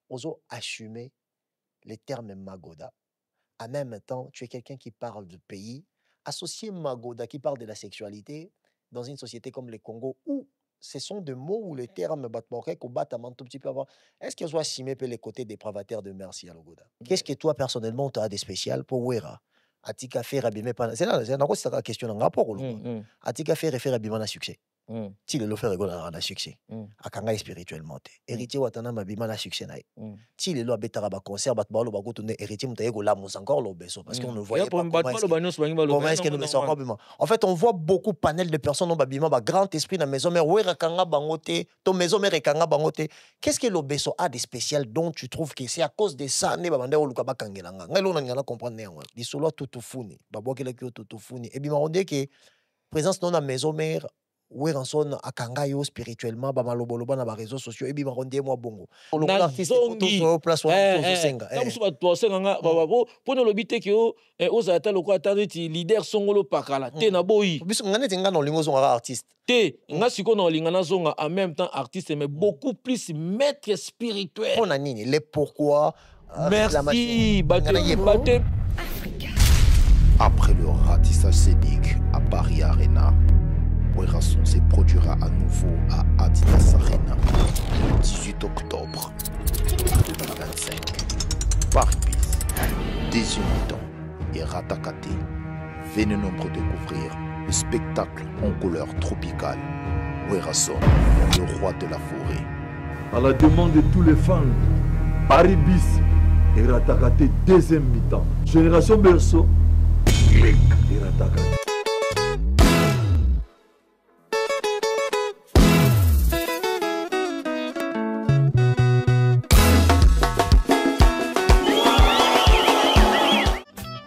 oso assumer les termes Magoda. En même temps, tu es quelqu'un qui parle du pays. Associer Magoda qui parle de la sexualité dans une société comme le Congo où ce sont des mots ou les termes batmorek ou batamant tout petit peu avant. Est-ce qu'ils ont assumé les côtés dépravataires de Merci à Logoda? Qu'est-ce que toi, personnellement, tu as de spécial pour Wera? Atika fait rabimé pas. C'est là, c'est la question en rapport au Logo. Atika fait référé à succès. Si le fait rigoler à succès. Akanga spirituellement. Héritier watana mabima na succès naï. Si le bêta ba concert bat balo ba gotourner héritier mutaye go lamus encore le beso parce qu'on ne voyait pas comment est-ce que nous sommes encore. En fait, on voit beaucoup panel de personnes dans babima ba grand esprit dans maison mère ouais rakanga bangote ton maison mère rakanga bangote. Qu'est-ce que le beso a de spécial dont tu trouves que c'est à cause de ça ne ba bande o luka ba kangelanga. Ngelo na ngala comprendre ne ngwa. Di solo tutufuni. Ba bokele ki tutufuni. Et bien on dit que présence dans la maison mère oui, ranson akanga yo spirituellement ba maloboloba na ba réseaux sociaux et bi ba rondie moi bongo. Na artiste photo place wa senga. Comme ça toi senga ba pona lobite ki o ozata lokwa atandi leader songolo pakala te na boyi. Biso ngane tinga no lingo zonga artiste. Te nga siko na linga na zonga en même temps artiste mais beaucoup plus maître spirituel. Pona nini le pourquoi merci Baté. Après le ratissage scénique à Paris Arena, Werrason se produira à nouveau à Adidas Arena le 18 octobre 2025. Paris Bis, Deuxième mi-temps et Ratakate. Venez nombreux découvrir le spectacle en couleur tropicale. Werrason, le roi de la forêt. À la demande de tous les fans, Paris Bis et Ratakate deuxième mi-temps. Génération Berceau, et Ratakate.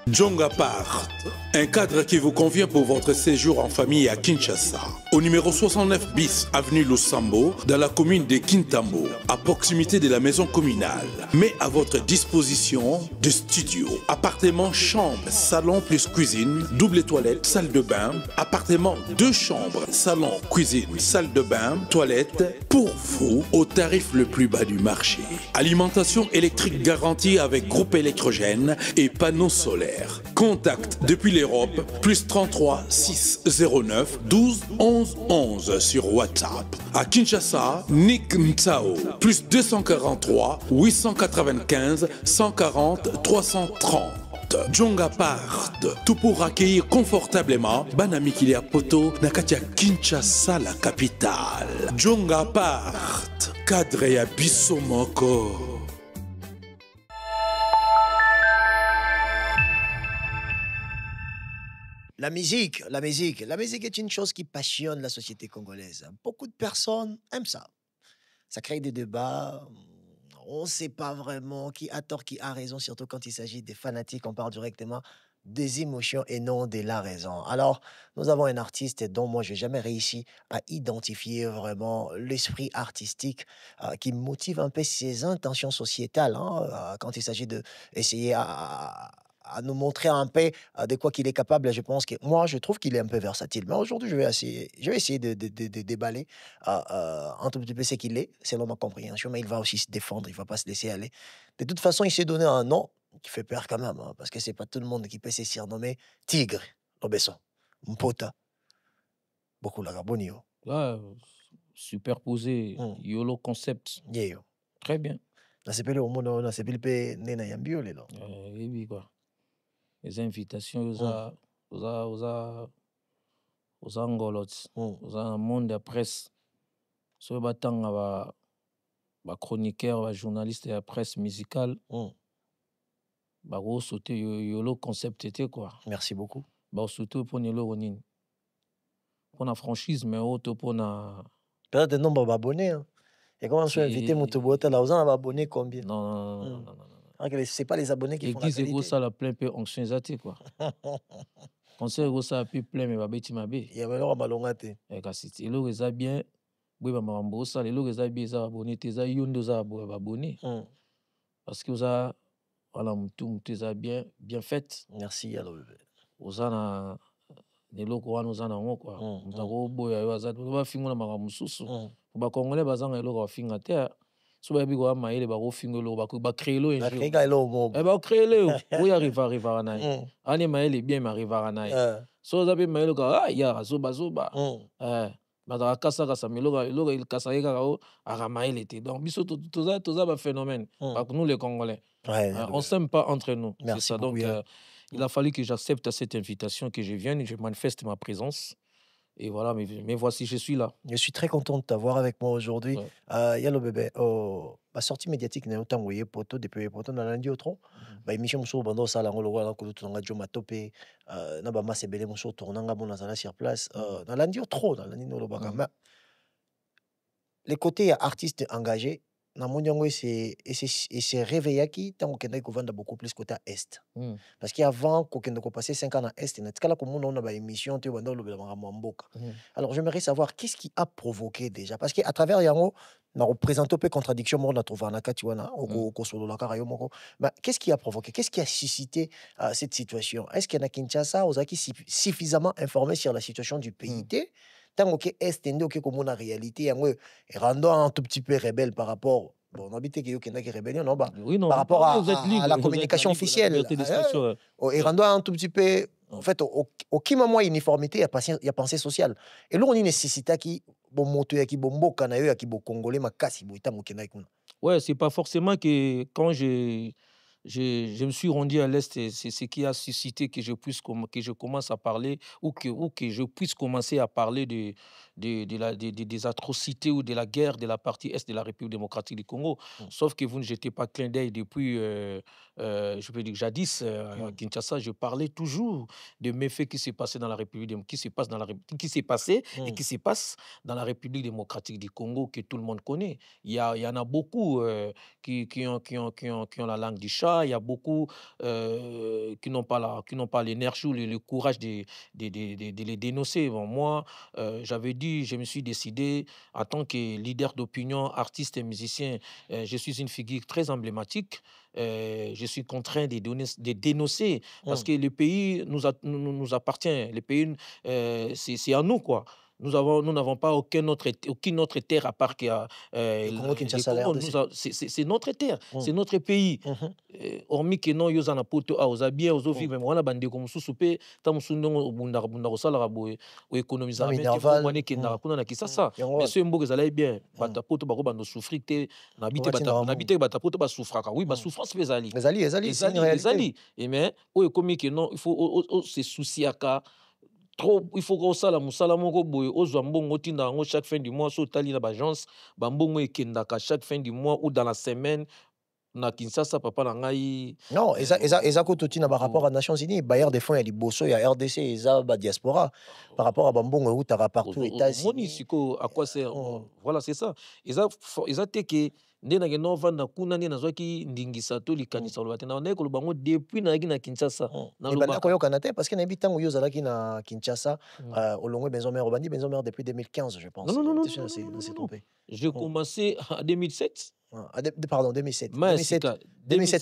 Djonga Part, un cadre qui vous convient pour votre séjour en famille à Kinshasa. Au numéro 69 bis, avenue Lusambo, dans la commune de Kintambo, à proximité de la maison communale. Mais à votre disposition de studio, appartement, chambre, salon plus cuisine, double toilette, salle de bain, appartement, 2 chambres, salon, cuisine, salle de bain, toilette, pour vous, au tarif le plus bas du marché. Alimentation électrique garantie avec groupe électrogène et panneaux solaires. Contact depuis l'Europe, plus 33 609 12 11 11 sur WhatsApp. À Kinshasa, Nick Mtsao, plus 243 895 140 330. Djonga Part, tout pour accueillir confortablement Banami Kilia Poto, Nakatia Kinshasa, la capitale. Djonga Part, cadre ya Bissomoko. La musique est une chose qui passionne la société congolaise. Beaucoup de personnes aiment ça. Ça crée des débats. On ne sait pas vraiment qui a tort, qui a raison, surtout quand il s'agit des fanatiques. On parle directement des émotions et non de la raison. Alors, nous avons un artiste dont moi, je n'ai jamais réussi à identifier vraiment l'esprit artistique qui motive un peu ses intentions sociétales quand il s'agit d'essayer à nous montrer un peu de quoi qu'il est capable. Je pense que moi, je trouve qu'il est un peu versatile. Mais aujourd'hui, je vais essayer de déballer un tout petit peu ce qu'il est, selon ma compréhension. Mais il va aussi se défendre, il ne va pas se laisser aller. De toute façon, il s'est donné un nom qui fait peur quand même, parce que c'est pas tout le monde qui peut se surnommer Tigre, Lobeson, Mpota, beaucoup la Gabonio. Là, superposé, YOLO concept. Yeah. Très bien. Na sepele au monde, na sepele nena yambio lelo. Oui, quoi. Les invitations aux angolots, aux un monde de presse. Ce batang ba chroniqueur, ba journaliste de la presse musicale. Bah sauter YOLO concept était quoi. Merci beaucoup. Bah sauter pour Nilo Ronin. Pour la franchise, mais auto pour na. Peut-être nombre d'abonnés. Hein. Et comment je suis invité Moutobota là, vous en avez abonné combien? Non. C'est pas les abonnés qui font la qualité. Et ça la plein peu onction zati quoi. Conseil ça a pu plein mais ba beti mabe. Il y a alors malongate. Et kasi il le bien. Oui ba mambo ça le bien ça abonné tes a yondo za abonné. Parce que vous a voilà tout tes bien fait. Merci alors. Vous en ne loko wana ozana ngo quoi mutako boya yo azatu ba fingo na maka mususu ba congolais bazanga eloko finga te so ba biko maele ba fingolo ba créer lo un jour ba créer le où arriva na ani maele bien m'arriva na so za be maele ka ya zo ba ba kasa miloga il kasa ka ara maele te donc biso toza ba phénomène nous les Congolais on s'aime pas entre nous. C'est ça. Donc il a fallu que j'accepte cette invitation, que je vienne, je manifeste ma présence. Et voilà, mais voici, je suis là. Je suis très content de t'avoir avec moi aujourd'hui. Yalo bébé, ma sortie médiatique n'est autant que poto depuis poto dans lundi au tronc. Bah émission muso bando sala ngolo wala ko to ngajo matope na ba masebele muso tournanga bon na sur place dans lundi au tronc dans lundi no lo baka. Les côtés artistes engagés na mondiango c'est réveillé qui tant qu'on a vendre beaucoup plus côté est parce qu'avant qu'on a passé 5 ans à est na tikala ko mona ba émission te bando lo bela mboka. Alors j'aimerais savoir qu'est-ce qui a provoqué déjà parce qu'à travers yango na représenter peu contradiction mo na trouver na kati wana ko solo la karayo moko mais qu'est-ce qui a provoqué, qu'est-ce qui a suscité cette situation? Est-ce qu'il y a Kinshasa aux qui suffisamment informé sur la situation du pays tant que est ende que comme la réalité yango rendant un tout petit peu rebelle par rapport bon on habite que qui rébellion non par rapport à la communication officielle et rendant un tout petit peu en fait au qui moment uniformité il y a pensée sociale et là on a une nécessité qui bon moto ya ki bombo kana yo ya ki bo congolais makasi bo itango kena kuna. Ouais, c'est pas forcément que quand je me suis rendu à l'Est, c'est ce qui a suscité que je commence à parler ou que je puisse commencer à parler des atrocités ou de la guerre de la partie Est de la République démocratique du Congo. Sauf que vous ne jetez pas clin d'œil depuis, je peux dire jadis, à Kinshasa, je parlais toujours des méfaits qui s'est passé dans la République, qui s'est passé et qui se passe dans la République démocratique du Congo que tout le monde connaît. Il y en a beaucoup qui ont la langue du chat. Il y a beaucoup qui n'ont pas l'énergie ou le courage de les dénoncer. Bon, moi, je me suis décidé, en tant que leader d'opinion, artiste et musicien, je suis une figure très emblématique. Je suis contraint de dénoncer parce que le pays nous appartient. Le pays, c'est à nous, quoi. Nous n'avons pas aucune autre terre à part que c'est notre terre, c'est notre pays. Hormis que non yozana poto a osabien ozofi même wana bande comme sous-soupé tam sundo bunda osala boye o économiser mais que na kuna na kisasa mais ce mboka ezala bien bata poto bako bando souffrir te na habiter bata poto ba souffraka oui ba souffrance ezali et mais o ekomi que non il faut se soucier aka trop, il faut que ça la musala moko boye ozwa mbongo tinda ngo chaque fin du mois so tali na agence ba mbongo ekendaka chaque fin du mois ou dans la semaine na Kinshasa papa na ngai non eza ko totina par rapport à Nations Unies bailleurs des fonds ya liboso ya RDC eza ba diaspora par rapport à ba mbongo utara partout États-Unis moni siko à quoi c'est voilà c'est ça eza teke ndena ke no vanda kuna ndena zwaki ndingisa to likanisa lobate na ndeko lobango depuis na yaki na Kinshasa na lobaka ko yokana te parce que na bitango yo zalaki na Kinshasa olongwe Benzo Mère obandi Benzo Mère depuis 2015 je pense non c'est trompé j'ai commencé en 2007 pardon 2007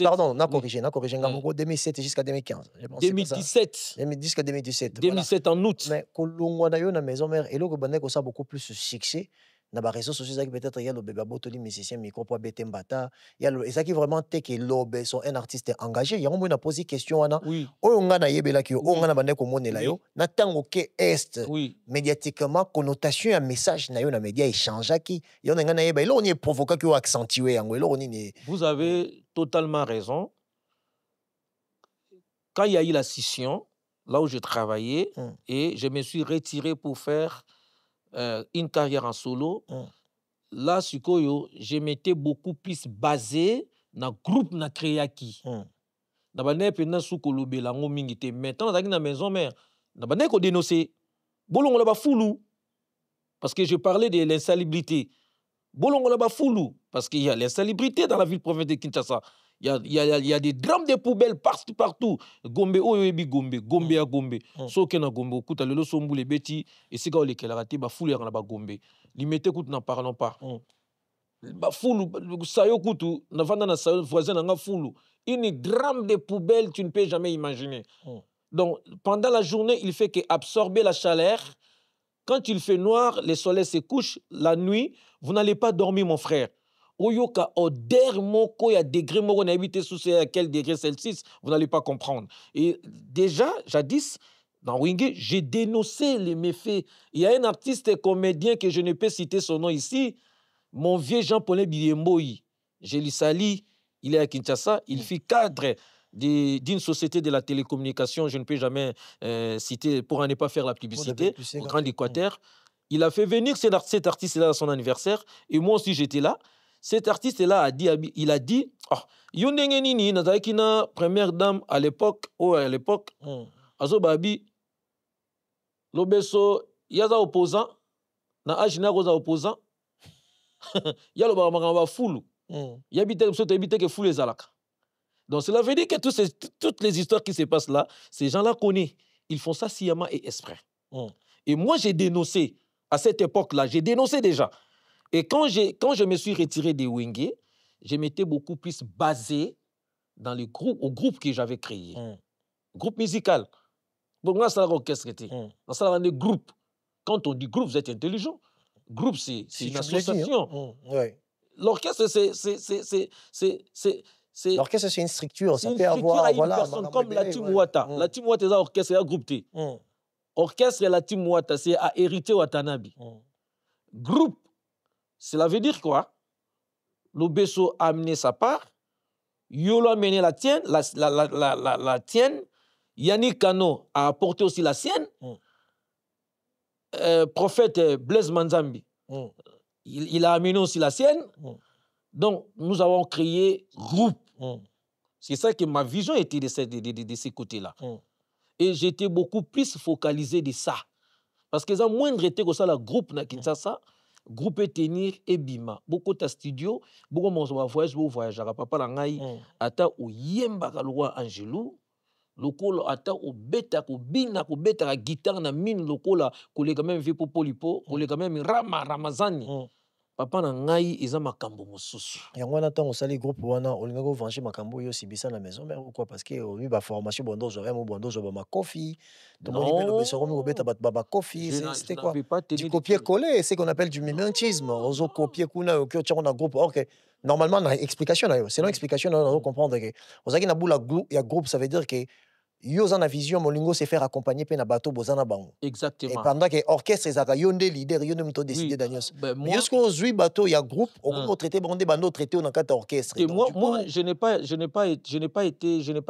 pardon n'a corrigé 2007 jusqu'à 2015 je pense 2017 jusqu'à 2017 en août mais kolongwa na yo na Maison Mère et loko bandeko ça beaucoup plus succès na ba réseaux sociaux peut-être il y a le bébé botoli musicien micro pour betembata il y a et ça qui vraiment te que lobe sont un artiste engagé il y a on a posé question wana oyo nga na yebela ki o nga na bande ko monela yo na tango ke est médiatiquement connotation un message na yo na média échange qui yo nga na yeba là on est provoqué que accentuer yango là on est vous avez totalement raison quand il y a eu la scission là où je travaillais et je me suis retiré pour faire une carrière en solo. Là, je m'étais beaucoup plus basé dans le groupe na créaki. Na bane pena sukolo belango mingite. Maintenant, dans la Maison Mère, na bane ko dénoncer. Bolongo la ba foulou. Parce que je parlais de l'insalubrité. Bolongo la ba foulou. Parce qu'il y a l'insalubrité dans la ville province de Kinshasa. Il y a des drames de poubelles partout. Gombe, oyebi Gombe à Gombe. So kena Gombe, okuta lelo sombu le beti, et c'est quand les kelarate, ba foule na ba Gombe. Limité kout n'en parlons pas. Ba foule, sayo koutu, na vanda na sayo voisin na foule. Une drame de poubelles, tu ne peux jamais imaginer. Donc, pendant la journée, il fait que absorber la chaleur. Quand il fait noir, le soleil se couche. La nuit, vous n'allez pas dormir, mon frère. Oyoka odeur moko ya degré moko na habité sous à quel degré Celsius, vous n'allez pas comprendre. Et déjà, jadis, dans Wingé, j'ai dénoncé les méfaits. Il y a un artiste et comédien que je ne peux citer son nom ici, mon vieux Jean-Paul Biemboyi. Je lui salue, il est à Kinshasa, il fit cadre d'une société de la télécommunication, je ne peux jamais citer, pour ne pas faire la publicité, au Grand Équateur. Il a fait venir cet artiste-là à son anniversaire, et moi aussi j'étais là. Cet artiste-là a dit, Yondengeni, Nazakina, première dame à l'époque, Azo Babi, Lobeso, Yaza opposant, na Ajina Rosa opposant, Yalo Baramagamba Foulou, Yabite que Foulou les Alaka. Donc cela veut dire que toutes les histoires qui se passent là, ces gens-là connaissent. Ils font ça sciemment et exprès. Et moi j'ai dénoncé, à cette époque-là, j'ai dénoncé déjà. Et quand je me suis retiré des Wingé, je m'étais beaucoup plus basé dans au groupe que j'avais créé. Groupe musical. Bon, moi, ça orchestre. Ça des groupes. Quand on dit groupe, vous êtes intelligent. Groupe, c'est une association. L'orchestre, c'est... L'orchestre, c'est une structure. Ça peut avoir... Voilà, personne, comme la Team Wata. La Team Wata, c'est un orchestre, c'est un groupe. Orchestre et la Team Wata, c'est à hériter Watanabe. Groupe, cela veut dire quoi? L'Obeso a amené sa part, Yolo a amené la tienne, la tienne, Yannick Kano a apporté aussi la sienne, prophète Blaise Manzambi, il a amené aussi la sienne. Donc, nous avons créé groupe. C'est ça que ma vision était de ces côtés-là. Et j'étais beaucoup plus focalisé de ça. Parce que ça moindre était que ça, le groupe na Kinshasa, groupe et tenir et bima. Beaucoup de studios, beaucoup de voyage, papa langai, ata ou yemba kalwa Angelou, lokola ata ou beta ko bina ko beta la guitare na mine lokola ko le quand même vi popolipo, ko le quand même ramazani. Papa nangai iza makambo mosusu. Yango na tango sali groupe wana olinga ko venger makambo yo sibisa na maison mère ou quoi parce que oui ba formation bondo j'aurais mon bondo je ba coffee. Tout le monde le besoin ko beta ba coffee, c'était quoi? Du copier-coller, c'est qu'on appelle du mimétisme. Ozo copier kuna au cœur on a groupe OK. Normalement na explication na yo. C'est non explication on comprendre que ozaki na boula ya groupe ça veut dire que yo za na vision molingo se faire accompagner pe na bateau bozana bango. Exactement. Et pendant que orchestre ezaka yonde leader yonde mto décider danios. Mais est-ce qu'on zui bateau il y a groupe on traiter bande bando traiter on a orchestre. Et moi je n'ai pas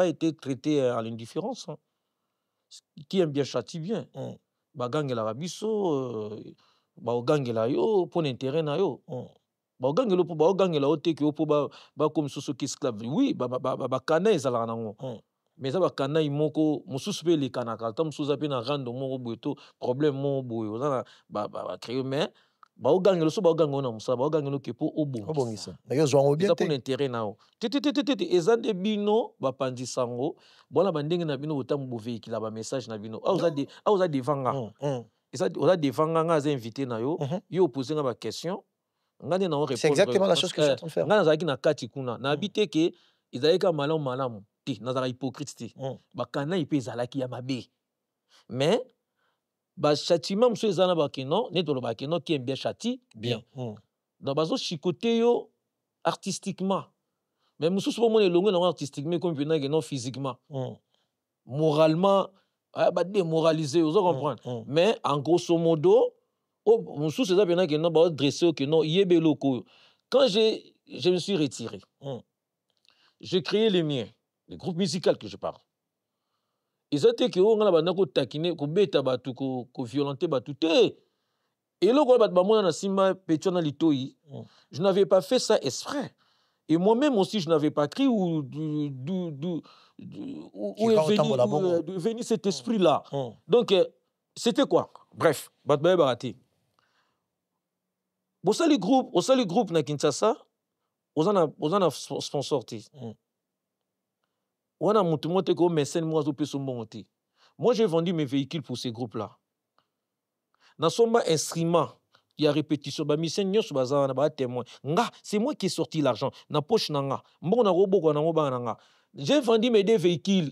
été traité à l'indifférence. Hein. Qui aime bien châtie bien. Bagangela rabiso bagangela yo pour intérêt na yo. Bagangela pour bagangela ote ki pour ba comme soso qui esclave. Oui ba kana ezala nango. Mais ça va kana imoko mususu pe le kanaka tam suza pe na rando moko boto problème mo boyo na ba créer mais ba ogangelo so ba ogango na musa ba ogangelo ke po obongisa na yo zwango bien te ça pour intérêt nao te ezande bino ba pandisango bona bandenge na bino botam bo véhicule ba message na bino auza devanga ça oza devanga nga za invité na yo yo poser nga ba question ngane na répondre. C'est exactement la chose que je suis en train de faire. Ngana zaki na kati kuna na habité ke izaika malamu nazara hypocrite te bakana ipe ezalaki ya mabe mais ba châtiment monsieur ezana bakeno netolo bakeno qui aime bien châtie bien donc bazo chicoter yo artistiquement mais monsieur souvent mon elongo na artistiquement comme bien que non physiquement moralement ba démoraliser vous comprendre mais en grosso modo monsieur c'est ça bien que non ba dresser que non yebeloko quand je me suis retiré j'ai créé les miens. Le groupe musical que je parle. Ils ont été que on a banako taquiner, ko beta batu, ko violenter batu. Et là quand on a simba petona litoi, je n'avais pas fait ça exprès. Et moi-même aussi je n'avais pas crié où est venu cet esprit-là. Donc c'était quoi? Bref, batbaye baraté. Au sein du groupe na Kinshasa, on a sponsoré. Moi, j'ai vendu mes véhicules pour ces groupes-là. Dans son instrument, il y a répétition. C'est moi qui ai sorti l'argent. J'ai vendu mes deux véhicules.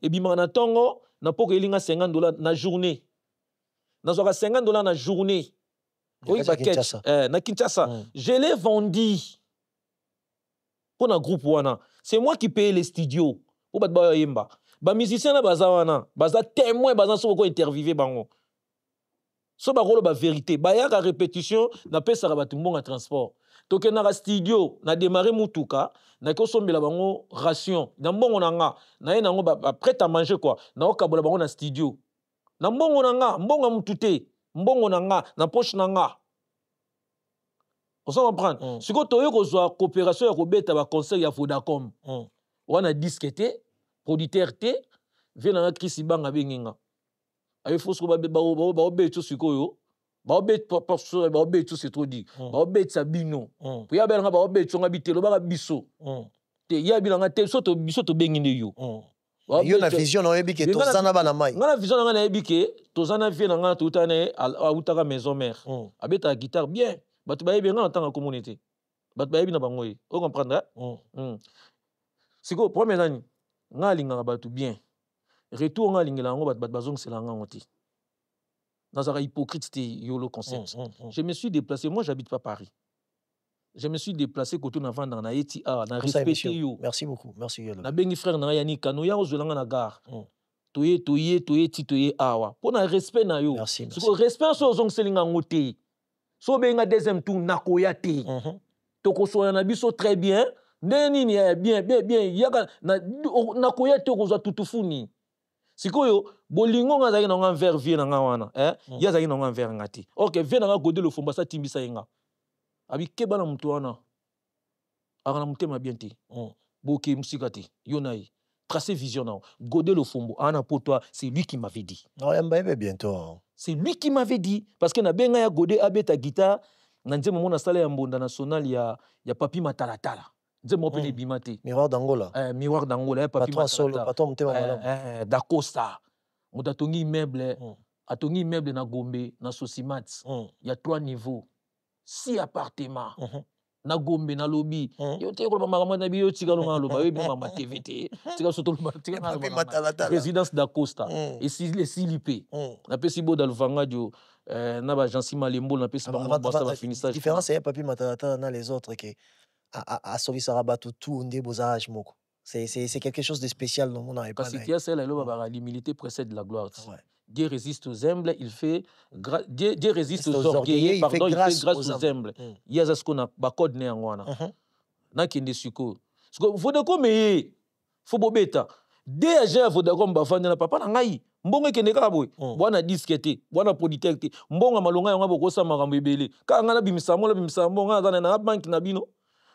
Et puis, $50 na journée. $50 na journée. Oui, na Kinshasa. Je l'ai vendu. pour un groupe wana. C'est moi qui paye les studios. Pour battre yemba. Ba musicien na baza wana, baza témoin baza so ko interviewer bango. So ba rolo ba vérité, ba ya ka répétition na pesa ka batu mbonga transport. Toke na studio, na démarrer mutuka, na ko sombela bango ration. Na mbongo na nga, na ye nango ba prêt à manger quoi. Na okabola bango na studio. Na mbongo na nga, mbonga mutute, mbongo na nga, na poche na nga. On s'en comprend. Si ko toyo ko zo coopération ya ko beta ba concert ya Vodacom. Wana disquete producteur te vient na Chris Banga benginga ay fosko ba beto sikoyo ba beto c'est trop dit ba beto sabino pour ya benga ba beto nga bitelo ba biso te ya bilanga te soto biso to benginde yo yo na vision na yebike to zana bana mai nga na vision na yebike to zana vie na nga to utane a utaka maison mère abeta guitare bien batu ba yebenga na tanga communauté batu ba yebi na bango yi o comprendre siko premier nani nga linga batu bien retour nga lingela ngo bat bazong selanga ngoti nazara hypocrite te yolo concept je me suis déplacé, moi j'habite pas Paris, je me suis déplacé côté na vendre na eti na respecter yo. Merci beaucoup, merci yolo na bengi frère na yani kano ya ozolanga na gare toye ti awa pour na respect na yo. Merci. So respect so ozong selinga ngoti so benga deuxième tour nakoya te toko so na biso très bien. Neni ya bien yaka na koya te ko za tutufuni sikoyo bolingo nga zaki na nga verre vie na nga wana ya zaki na nga verre ngati OK vie na nga godé le fomba sa timbisa yenga abi keba na mtu wana akana mutema bien te boke musika te yonai tracer vision na godé le fombo ana pour toi c'est lui qui m'avait dit bientôt c'est lui qui m'avait dit parce que na benga ya godé abeta guitare na nzema mona sala ya mbonda national ya Papi Matalatala. Miroir d'Angola. Miroir d'Angola. Patron solo, patron mutema d'Acosta. Mutatongi immeuble. Atongi immeuble na Gombe, na Sosimat. Il y a 3 niveaux. 6 appartements. Na Gombe, na lobby. Yo te ko mama na biyo tika lo ngalo, yo mama TVT. Tika soto lo tika na résidence d'Acosta. Et si les silipé. Na pesi bo dalvanga dio na ba Jansi Malembo na pesi ba bossa ba finissage. Différence c'est Papi Matalata na les autres que à sauver Sarabato tout ndé bozage moko. C'est quelque chose de spécial dans mon âme. Parce que c'est là l'humilité précède la gloire. Dieu résiste aux humbles, il fait Dieu résiste aux orgueilleux, pardon, il fait grâce aux humbles. Il y a ce qu'on a code né en wana. Na kende suko. Vodacom me fo bobeta. Déjà Vodacom ba fanda na papa na ngai. Mbongo kende ka boy. Bwana disquete, bwana producteur te. Mbongo malonga yango bokosa makambo ebele. Ka ngana bimisa mbongo ngana na bank na bino.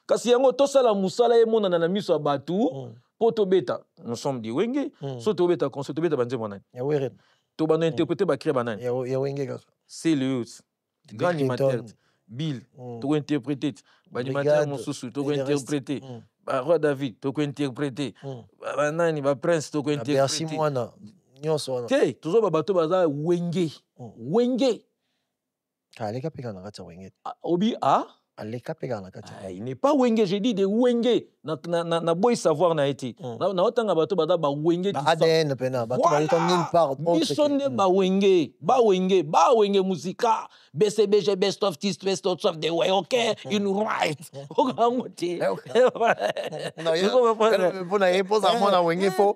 Kasi yango tosala musala ye mona na miso abatu poto beta nous sommes di wenge so to beta concert to beta banze mona ya were to bana interpréter ba créer banane ya wenge kaka c'est le grand animateur Bill to interpréter ba animateur mosusu to interpréter ba roi David to interpréter ba nani ba prince to interpréter merci mwana nyonso wana te tozo ba bato baza wenge aleka peka na kata wenge obi il n'est pas wenge, j'ai dit de wenge na boy savoir na été na otanga bato bada ba wenge du ADN pena bato ba ton nulle part bisonne ba wenge musica BCBG best of this best of the way OK in right okangote non yo bona yepoza mona wenge fo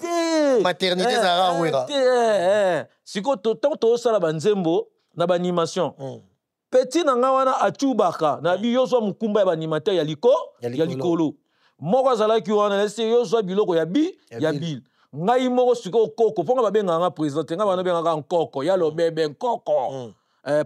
maternité za wera siko to sala banzembo na ba animation petit nanga wana achubaka na bi yozwa mukumba ya animateur ya likolo moko azalaki wana laisse yozwa biloko ya bil ngai moko siko koko ponga babenga nga présenter nga bana benga nkoko ya lobebe nkoko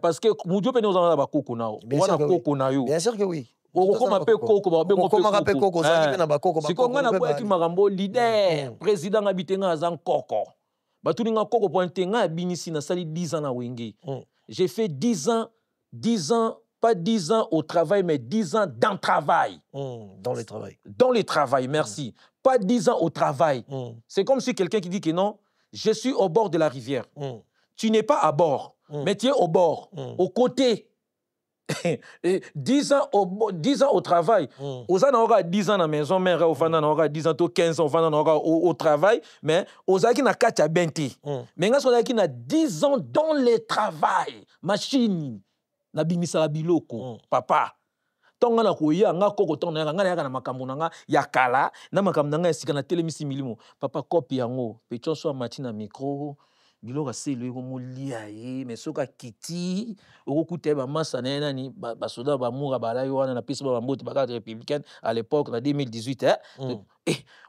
parce que mudio pe nous en ba koko nao wana koko na yo bien sûr que oui okoma pe koko ba bengo pe koko zaki pe na ba koko siko nga na boya ki makambo leader président ngabitenga azan koko batuni nga koko pointe nga binisi na sali 10 ans na wenge j'ai fait 10 ans, pas 10 ans au travail, mais 10 ans dans le travail. Dans le travail. Dans le travail, merci. Pas 10 ans au travail. C'est comme si quelqu'un qui dit que non, je suis au bord de la rivière. Tu n'es pas à bord, mais tu es au bord, au côté. 10 ans au travail. Aux ans, on aura 10 ans à la maison, mais on aura 10 ans, 15 ans, on aura au travail, mais aux ans, on a 4 à 20. Mais on a 10 ans dans le travail. Machine. Na bimisa biloko papa tonga na koya nga koko tonga nga na makambo na nga ya kala na makambo na nga esika na telemisi milimo papa copie yango pecho so mati na micro biloko selo eko molia ye mais soka kiti okukuta ba massa na nani ba soda ba mura ba la wana na pisi ba mbote ba carte républicaine à l'époque na 2018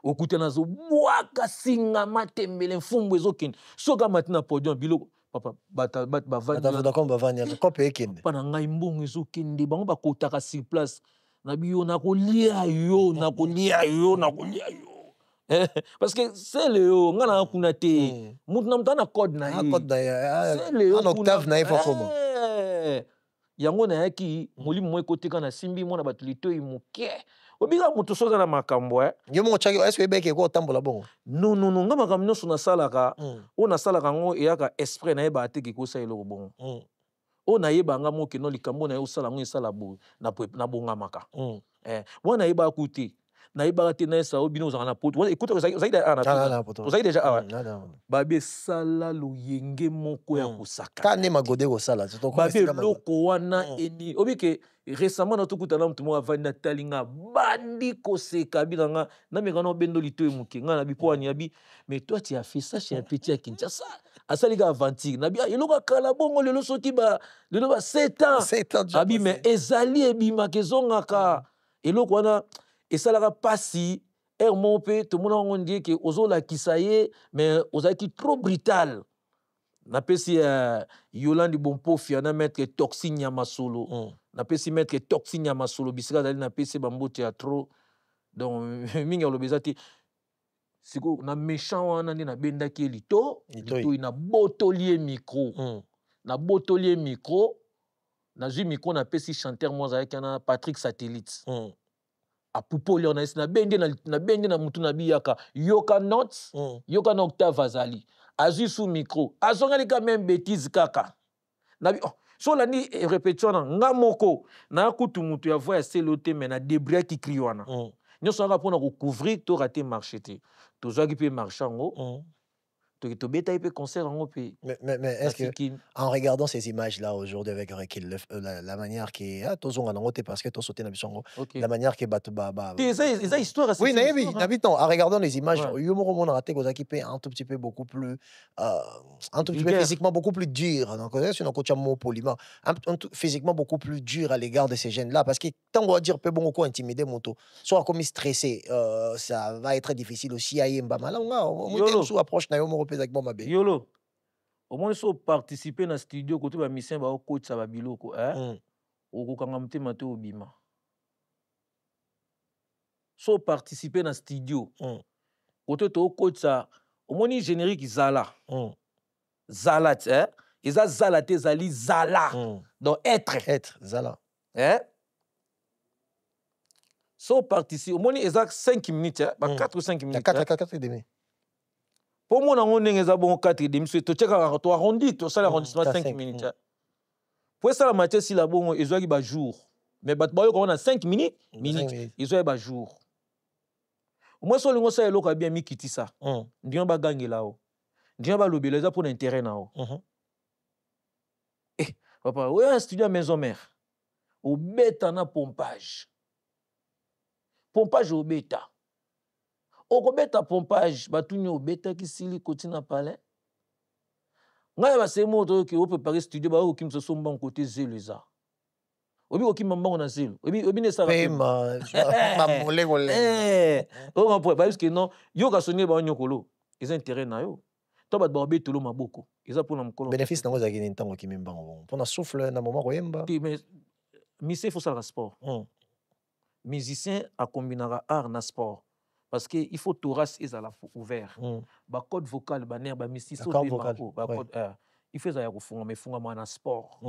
okuta na zo bwaka singa matembele mfumbu ezokende soka mati na podium biloko papa bata bavanda comme bavanya copie ekende pa na ngai mbongo ezokende bango bakotaka sur place na biyo nakolia yo parce que c'est le ngana kuna te mutu na mutana code na c'est le en octave na ifo comment yango na yaki molimo mo ekoteka na simbi mona bato litoi moke obika mutu soza na makambo yo mo chaki est-ce que beke ko tambola bongo non nga makambo nyonso na salaka o na salaka ngo eyaka esprit na yeba ateki ko sa eloko bongo o na yeba nga mo ke no likambo na yo sala ngo esala bo na bonga maka wana yeba kuti na yeba te na esa obino za na poto écoute zaida ana to zaida déjà awa babe sala luyenge moko ya kusaka kane magode ko sala to ko babe loko wana eni obike récemment na tukuta na mtumo avanda talinga bandi ko seka binanga na mekano bendo lito emuke nga na bipwani abi mais toi tu as fait ça chez un petit à Kinshasa asali ga aventure na bia eloko kala bongo lelo soki ba lelo ba 7 ans abi mais ezali ebima kezonga ka eloko wana esalaka pasi mon pe tout le monde dit que ozola kisaye mais ozaki trop brutal na pesi Yolandi Bompofi na mettre toxine ya masolo na pesi mettre toxine ya masolo bisika dali na pesi bambote ya trop donc mingi olobezati siko na méchant wana ndi na bendaki lito na botolier micro na botolier micro na ju micro na pesi chanteur mo za kana Patrick Satellite a pupoli on a na bende na mutu na biyaka yoka notes yoka na octave azali azu sous micro azongali quand même bêtise kaka na so la ni répétition na ngamoko na kutu mutu ya voix selote mais na débris qui criwana nyoso nga pona ko couvrir to rater marché te to zaki pe marchango to beta pe concert en pe mais est-ce que en regardant ces images là aujourd'hui avec la manière qui tozonga na ngote parce que to sauter na bisongo la manière que ça histoire oui n'habitant en regardant les images yo moko mona raté kozaki pe un tout petit peu beaucoup plus un tout petit peu physiquement beaucoup plus dur donc c'est une coach mo poliment physiquement beaucoup plus dur à l'égard de ces jeunes là parce que tant on va dire peu bon ko intimider moto soit comme stressé ça va être difficile aussi à yemba malanga on sous approche na yo moko Yolo, au moins so participer na studio côté ba mission ba coach ça ba biloko o ko ngamte mato obima. So participer na studio côté to coach ça au moins générique zala. Zala eza zala te zali zala. Donc être zala. So participer au moins exact 5 minutes 4 ou 5 minutes. 4 et demi. Pour moi, on a bon 4 et demi. Tu check tu arrondis, tu as l'arrondissement 5 minutes. Pour ça, la matière, si la bon, ils ont un jour. Mais on a 5 minutes, ils ont un jour. Au moins, si on a un local bien mis qui ça. On va gagner là-haut. On va lobby pour l'intérêt là-haut. Eh, papa, où est un studio à maison mère? Au bêta na pompage. Pompage au bêta. Okobeta pompage batuni obeta kisili kotina palais ngai ba se moto ki o préparer studio ba okim so somba côté zeleza obi okim mbango na zelo obi ne ça pema mamole golé on va parce que non yo ka sonner ba nyokolo ils intérêt na yo to ba ba betolo maboko eza pour na mkolo bénéfice nango za kini ntango kimi mbango pour na souffle na moment koyemba mais musicien faut ça sport musicien a combinera art na sport. Parce qu'il faut thorax et la ouvert. Ba code vocal, ba nerf, ba mystico, il faut ça refonga mais fonga na sport.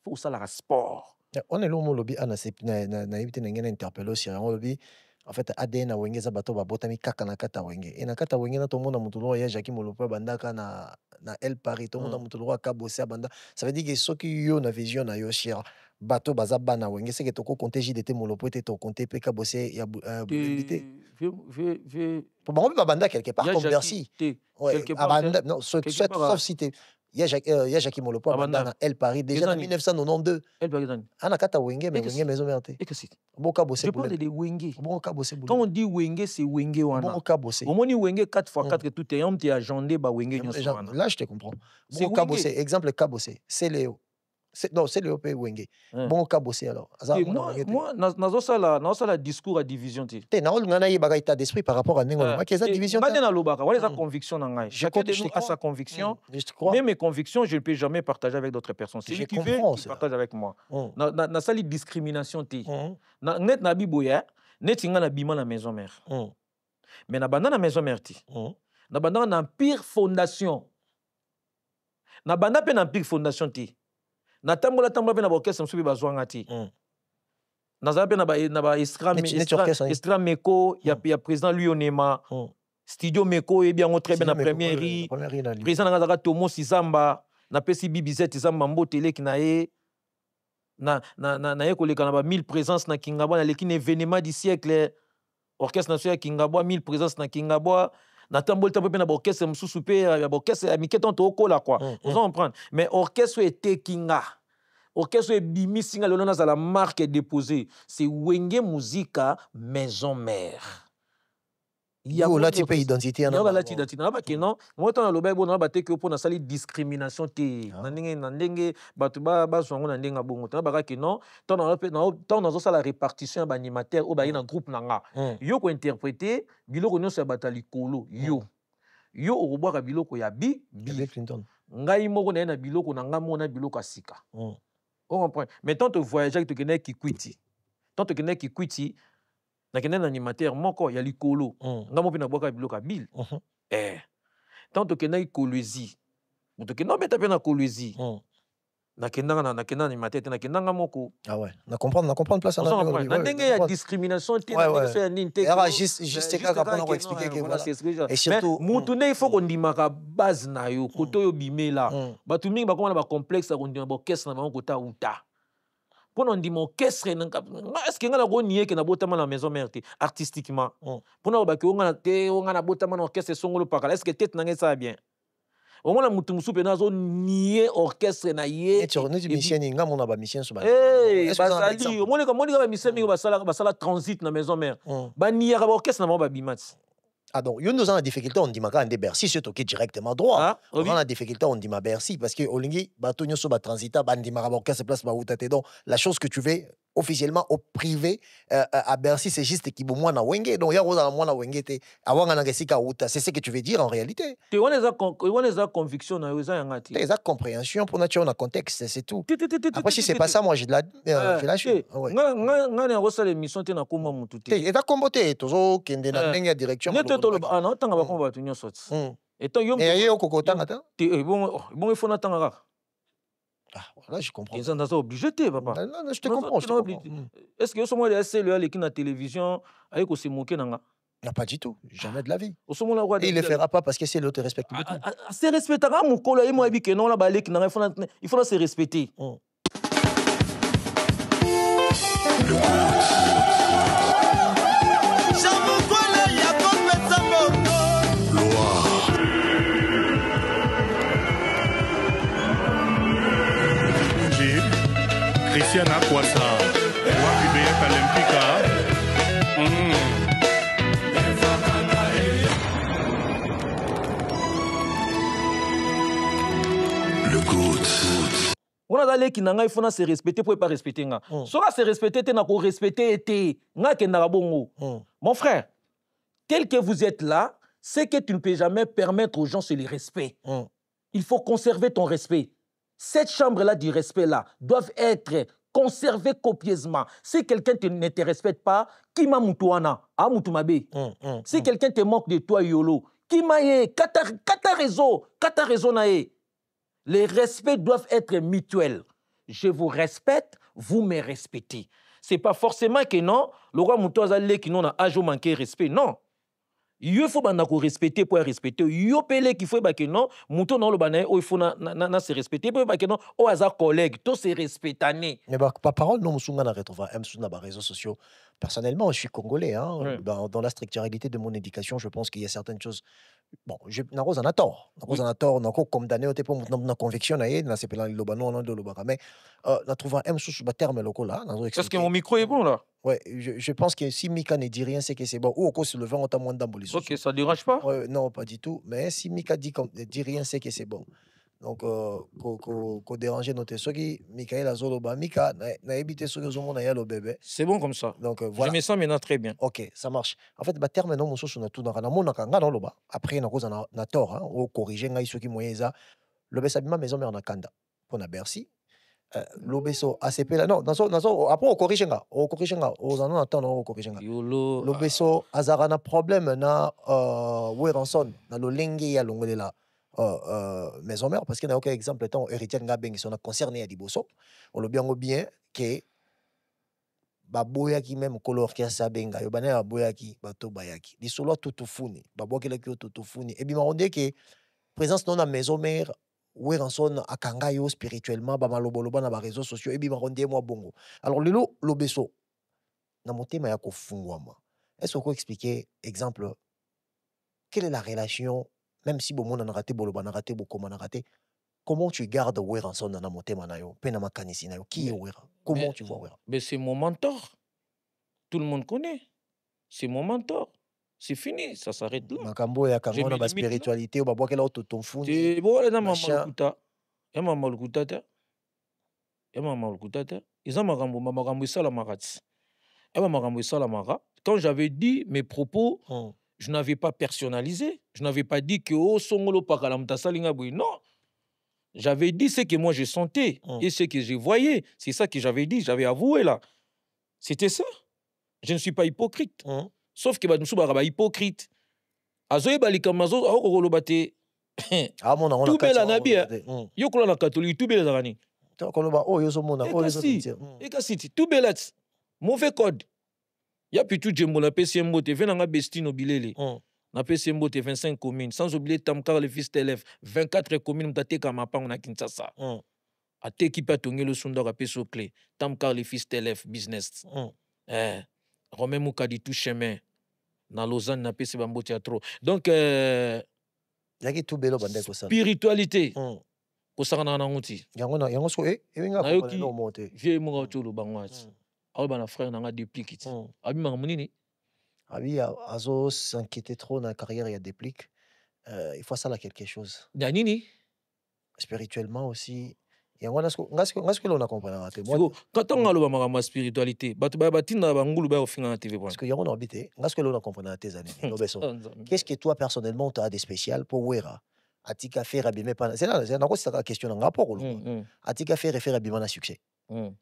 Faut ça la sport. On est lomo lobby ana na ibite ngena interpeller sur on lobby en fait ADN wenge za bato ba botami kaka na kata wenge. Et na kata wenge na to mona mutulo ya Jackie Molopo bandaka na El Paris to mona mutulo ka bosser banda. Ça veut dire que ceux qui yo na vision na yo cher bateau bazaba na wenge c'est que toko compter JDT Molopo te to compter PK bosser ya pour moi banda quelque part comme Bercy quelque part non sauf cité Il y a Jackie Molopo dans El Paris déjà en 1992. El Paris. Anakata Wenge, mais Wenge maison mère. Et que c'est? Je parle de Wenge. Quand on dit Wenge, c'est Wenge wana. Au moins Wenge 4x4 tout est homme, tu es agendé ba Wenge. Là je te comprends. Bon Kabosé, exemple Kabosé, c'est Léo. Non, c'est Léo P. Wenge. Bon Kabosé alors. Moi, dans la discours à division. Tu as un état d'esprit par rapport à Nengo. Qui est la division? Sa conviction. Chacun de nous a sa conviction. Mais mes convictions, je ne peux jamais partager avec d'autres personnes. C'est lui qui veut qui partage avec moi. Dans sa discrimination. Net na biboya, net inga na bima na maison mère. Mais na banda na maison mère ti. Na banda na pire fondation. Na banda pe na pire fondation ti. Na tambola pe na orchestre msubi bazwanga ti. Na pe na ba Estra Meko, ya président Lionema. Studio Meko et bien très bien la première ri. Président na Tomo Sizamba, na pesi Bibizet Zamba Mbotele ki na e na koleka na ba 1000 présences na Kingabwa na lekine événement du siècle. Orchestre national Kingabwa 1000 présences na Kingabwa. Na tambola pe na orchestre msusu pe ya orchestre amiketon to kola quoi. Vous comprenez? Mais orchestre était Kinga. Orchestre est bimi singa le nom la marque est déposée. C'est Wenge Musica Maison Mère. Il y a là tu peux identité en là tu identité na ba que non moi tant le baïbo na ba te que pour na sali discrimination te na ndenge batu ba zongo na ndenga bongo na ba que non tant na ça la répartition ba animateur au ba na groupe nanga yo ko interpréter biloko nyonso ya batali kolo yo okobwaka biloko ya bi Clinton ngai moko na biloko na ngamo na biloko asika on comprend mais tant te voyager to kene ki kwiti tant te kene ki kwiti na kene animateur moko ya likolo ngamo pe na bwaka biloko ya bil tant to kene kolwezi to kene beta pe na kolwezi na kena animateur te na kenanga moko ouais na comprendre place na ndenge ya discrimination te na ndenge so ya nini te juste kaka pour expliquer que voilà et surtout mutu ne il faut qu'on dimaka base na yo koto yo bimela batu mingi bakoma na ba complexe ko ndima orchestre na bango kota uta pour on ndima orchestre est-ce que ngana ko nié que na botama na maison mère te artistiquement pour na ba ke ngana te ngana botama na orchestre songolo pakala est-ce que tête na ngesa bien au moins la mutu musupe nazo nié orchestre na ye et tu connais du mission ninga mon ba mission so ba basali au moins ba mission mingi basala transit na maison mère ba nié ka orchestre na ba bimati. Ah donc, nous avons des difficultés, on dit ma Bercy, c'est ok directement droit. On a des difficultés, on dit ma Bercy, parce que Olingi, Batonio Soba Transita, Bandi Maraboka, c'est place Baoutate. Donc, la chose que tu veux officiellement au privé à Bercy, c'est juste qui moi na Wenge. Donc, il y a Rosa moi na Wenge, c'est ce que tu veux dire en réalité. Tu vois les convictions, tu as les compréhensions pour nature, on a contexte, c'est tout. Après, si c'est pas ça, moi, j'ai de la chute. On a l'émission, tu as comment mon tout. Et tu as combattu, tu as direction. Ah non, tant qu'on va tenir sorti. Et tant et au coco tant attends. Bon il faut attendre là. Ah voilà, je comprends. Ils sont obligés papa. Non, je te comprends. Est-ce que ce moment là c'est le qui na télévision avec se moquer nanga? Non, pas du tout, jamais de la vie. Et il le fera pas parce que c'est l'autre respecte beaucoup. C'est respectable mon colo et moi que non là balé qui il faut se respecter. Christiana Kwasa, Wapi Beya Kalempika. Le goût. On a d'aller qui n'a il faut se respecter pour pas respecter nga. Sora se respecter te na ko respecter été nga kenda bongo. Mon frère, tel que vous êtes là, c'est que tu ne peux jamais permettre aux gens ce respect. Il faut conserver ton respect. Cette chambre-là du respect-là doivent être conservées copieusement. Si quelqu'un ne te respecte pas, qui m'a moutouana, a moutoumabe. Si quelqu'un te manque de toi, yolo, qui m'a yé, kata réseau naé. Les respects doivent être mutuels. Je vous respecte, vous me respectez. C'est pas forcément que non, le roi moutouazalé qui n'en a âge manqué respect, non. Il faut respecter pour respecter. Il faut qu'il faut que non, mouton non le bané, il faut se respecter pour que non, au hasard collègue, tout se respecter. Mais par parole, non, nous na retrouver sur les réseaux sociaux. Personnellement, je suis congolais. Hein. Dans la stricte réalité de mon éducation, je pense qu'il y a certaines choses bon, nakoza na tort. Nakoza na tort, nako condamné au pour na conviction na ye, na sepela liloba non non de lobaka. Mais na trouva un sous ba terme locaux là. Est-ce que mon micro est bon là? Ouais, je pense que si Mika ne dit rien, c'est que c'est bon. Ou au cause le vent, on t'a moins d'ambolition. Ok, ça dérange pas? Non, pas du tout. Mais si Mika dit rien, c'est que c'est bon. Donc, qu'on dérange notre soki, Michael Azoloba, Mika, n'a évité ce que nous avons bébé. C'est bon comme ça. Donc, voilà. Je me sens maintenant très bien. Ok, ça marche. En fait, terme non, on a tout dans le loba. Après, on a tort, hein, on corrige, on a ce qui moyeza. Le Bessabima, maison, mais on a Kanda. On a Bercy. L'obeso ACP là non après on corrige on en attend on corrige l'obeso azarana problème na Weranson na lo lengi ya longolela maison mère parce qu'il n'y a aucun exemple étant héritier ngabeng qui sont concernés à Diboso on le bien que baboya qui même color qui a sabenga yo bana baboya qui bato bayaki di solo tutufuni baboya qui tutufuni et bien on dit que présence non na maison mère Weranson akanga yo spirituellement ba maloboloba na ba réseaux sociaux et bi marondie moi bongo. Alors lelo lobeso na motema ya kofungwama. Est-ce qu'on peut expliquer exemple quelle est la relation même si bomo na raté boloba na raté bokoma na raté comment tu gardes Weranson na motema na yo pe na makanisi na yo qui est Wera comment tu vois Wera? Mais c'est mon mentor. Tout le monde connaît. C'est mon mentor. C'est fini, ça s'arrête là. Makambo ya kangona ba spiritualité ou ba boakela ototonfuni. C'est bon là maman lukuta. Ya maman lukuta ta. Ya maman lukuta ta. Ils ont makambo sala marati. Ya makambo sala mara. Quand j'avais dit mes propos, je n'avais pas personnalisé, je n'avais pas dit que oh songolo pakala mtasalinga boy. Non. J'avais dit ce que moi je sentais et ce que je voyais, c'est ça que j'avais dit, j'avais avoué là. C'était ça. Je ne suis pas hypocrite. Sauf que nous sommes hypocrites. Azoye balikamazo aokolobate. Ah mon on tout bela nabia. Yo kola na catholique tout bela zarani. Koloba oh yo so mona oh yo so Ekasiti tout bela. Mauvais code. Ya pitu jembo na PCMO te venanga bestino bilele. Na PCMO te 25 communes sans oublier Tamkar le fils d'élève 24 communes mtate kama pa na Kinshasa. Ate ki pa tongelo sundora peso clé. Tamkar le fils d'élève business. Romain Moukadi tout chemin. Na Lausanne na pese bambo théâtre. Donc yaki tout belo bande ko ça. Spiritualité. Ko sakana na nguti. Yango so ebenga ko no monter. Vie mo ngotolo bangwati. Awa bana frère na nga déplique. Abi ma munini. Abi azo s'inquiéter trop dans la carrière il y a déplique. Il faut ça là quelque chose. Ya nini? Spirituellement aussi. Ngasko l'on a compris na te. Quand on a le ma spiritualité, bato ba batina ba ngulu ba ofinga na TV parce que yango na habité, ngasko l'on a compris na tes années. Qu'est-ce que toi personnellement tu as de spécial pour Wera? Atika faire abîmer pas. C'est là, c'est la question en rapport au Atika faire abîmer na succès.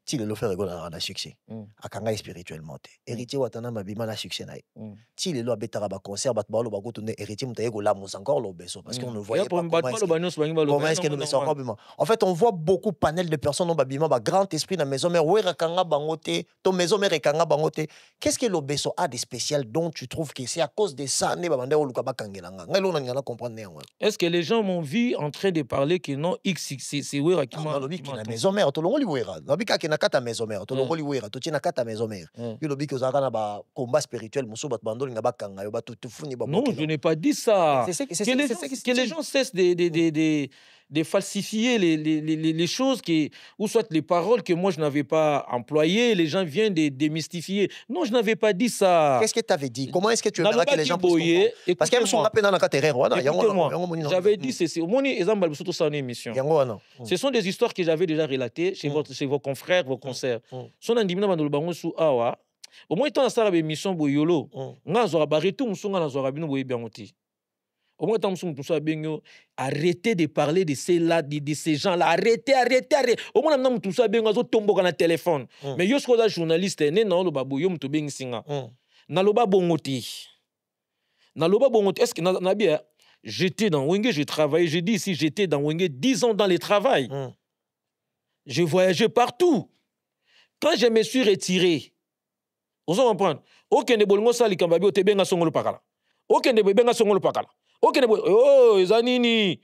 Si le faire rigoler na succès. Akanga spirituellement te. Héritier watana mabima na succès na. Si le lo abetara ba concert bat ba lo ba kotourner héritier mutaye ko lamus encore lo beso parce qu'on ne voyait pas comment est-ce que nous sommes encore. En fait, on voit beaucoup panel de personnes au babima ba grand esprit na maison mère Wera kanga bangote, ton maison mère kanga bangote. Qu'est-ce que le beso a de spécial dont tu trouves que c'est à cause de ça ne ba bande o luka ba kangelanga. Ngelo na ngana comprendre ne. Est-ce que les gens m'ont vu en train de parler que non X c'est Wera qui m'a la maison mère to longo li Wera. Bika ke na kata maison mère to longo li Wera to tina kata maison mère. Yo lobi ko zaka na ba combat spirituel muso bat bandoli nga bakanga yo ba tutufuni ba. Non, je n'ai pas dit ça. Que les gens cessent de falsifier les choses ou soit les paroles que moi je n'avais pas employées, les gens viennent de démystifier. Non, je n'avais pas dit ça. Qu'est-ce que tu avais dit? Comment est-ce que tu aimerais que les gens puissent comprendre? Parce qu'ils sont rappelés dans la catégorie. J'avais dit c'est émission. Ce sont des histoires que j'avais déjà relatées chez vos confrères, vos concerts. Au moins, tant ça la mission boyolo, nga zo abaritu musunga na zo rabino boye biangoti. Au moins, tant musunga tout bengo, arrêtez de parler de ces là, de ces gens là, arrêtez. Au moins, namna tout ça bengo zo tomboka na téléphone. Mais yo skoza journaliste né na lo babo yo muto bengi singa. Na loba bongoti. Est-ce que na bien j'étais dans Wenge, j'ai travaillé, j'ai dit ici j'étais dans Wenge 10 ans dans le travail. Je voyageais partout. Quand je me suis retiré, vous comprenez? Aucun de bolongo sali kambabi o tebenga songolo pakala. Aucun de benga songolo pakala. Aucun de oh ezanini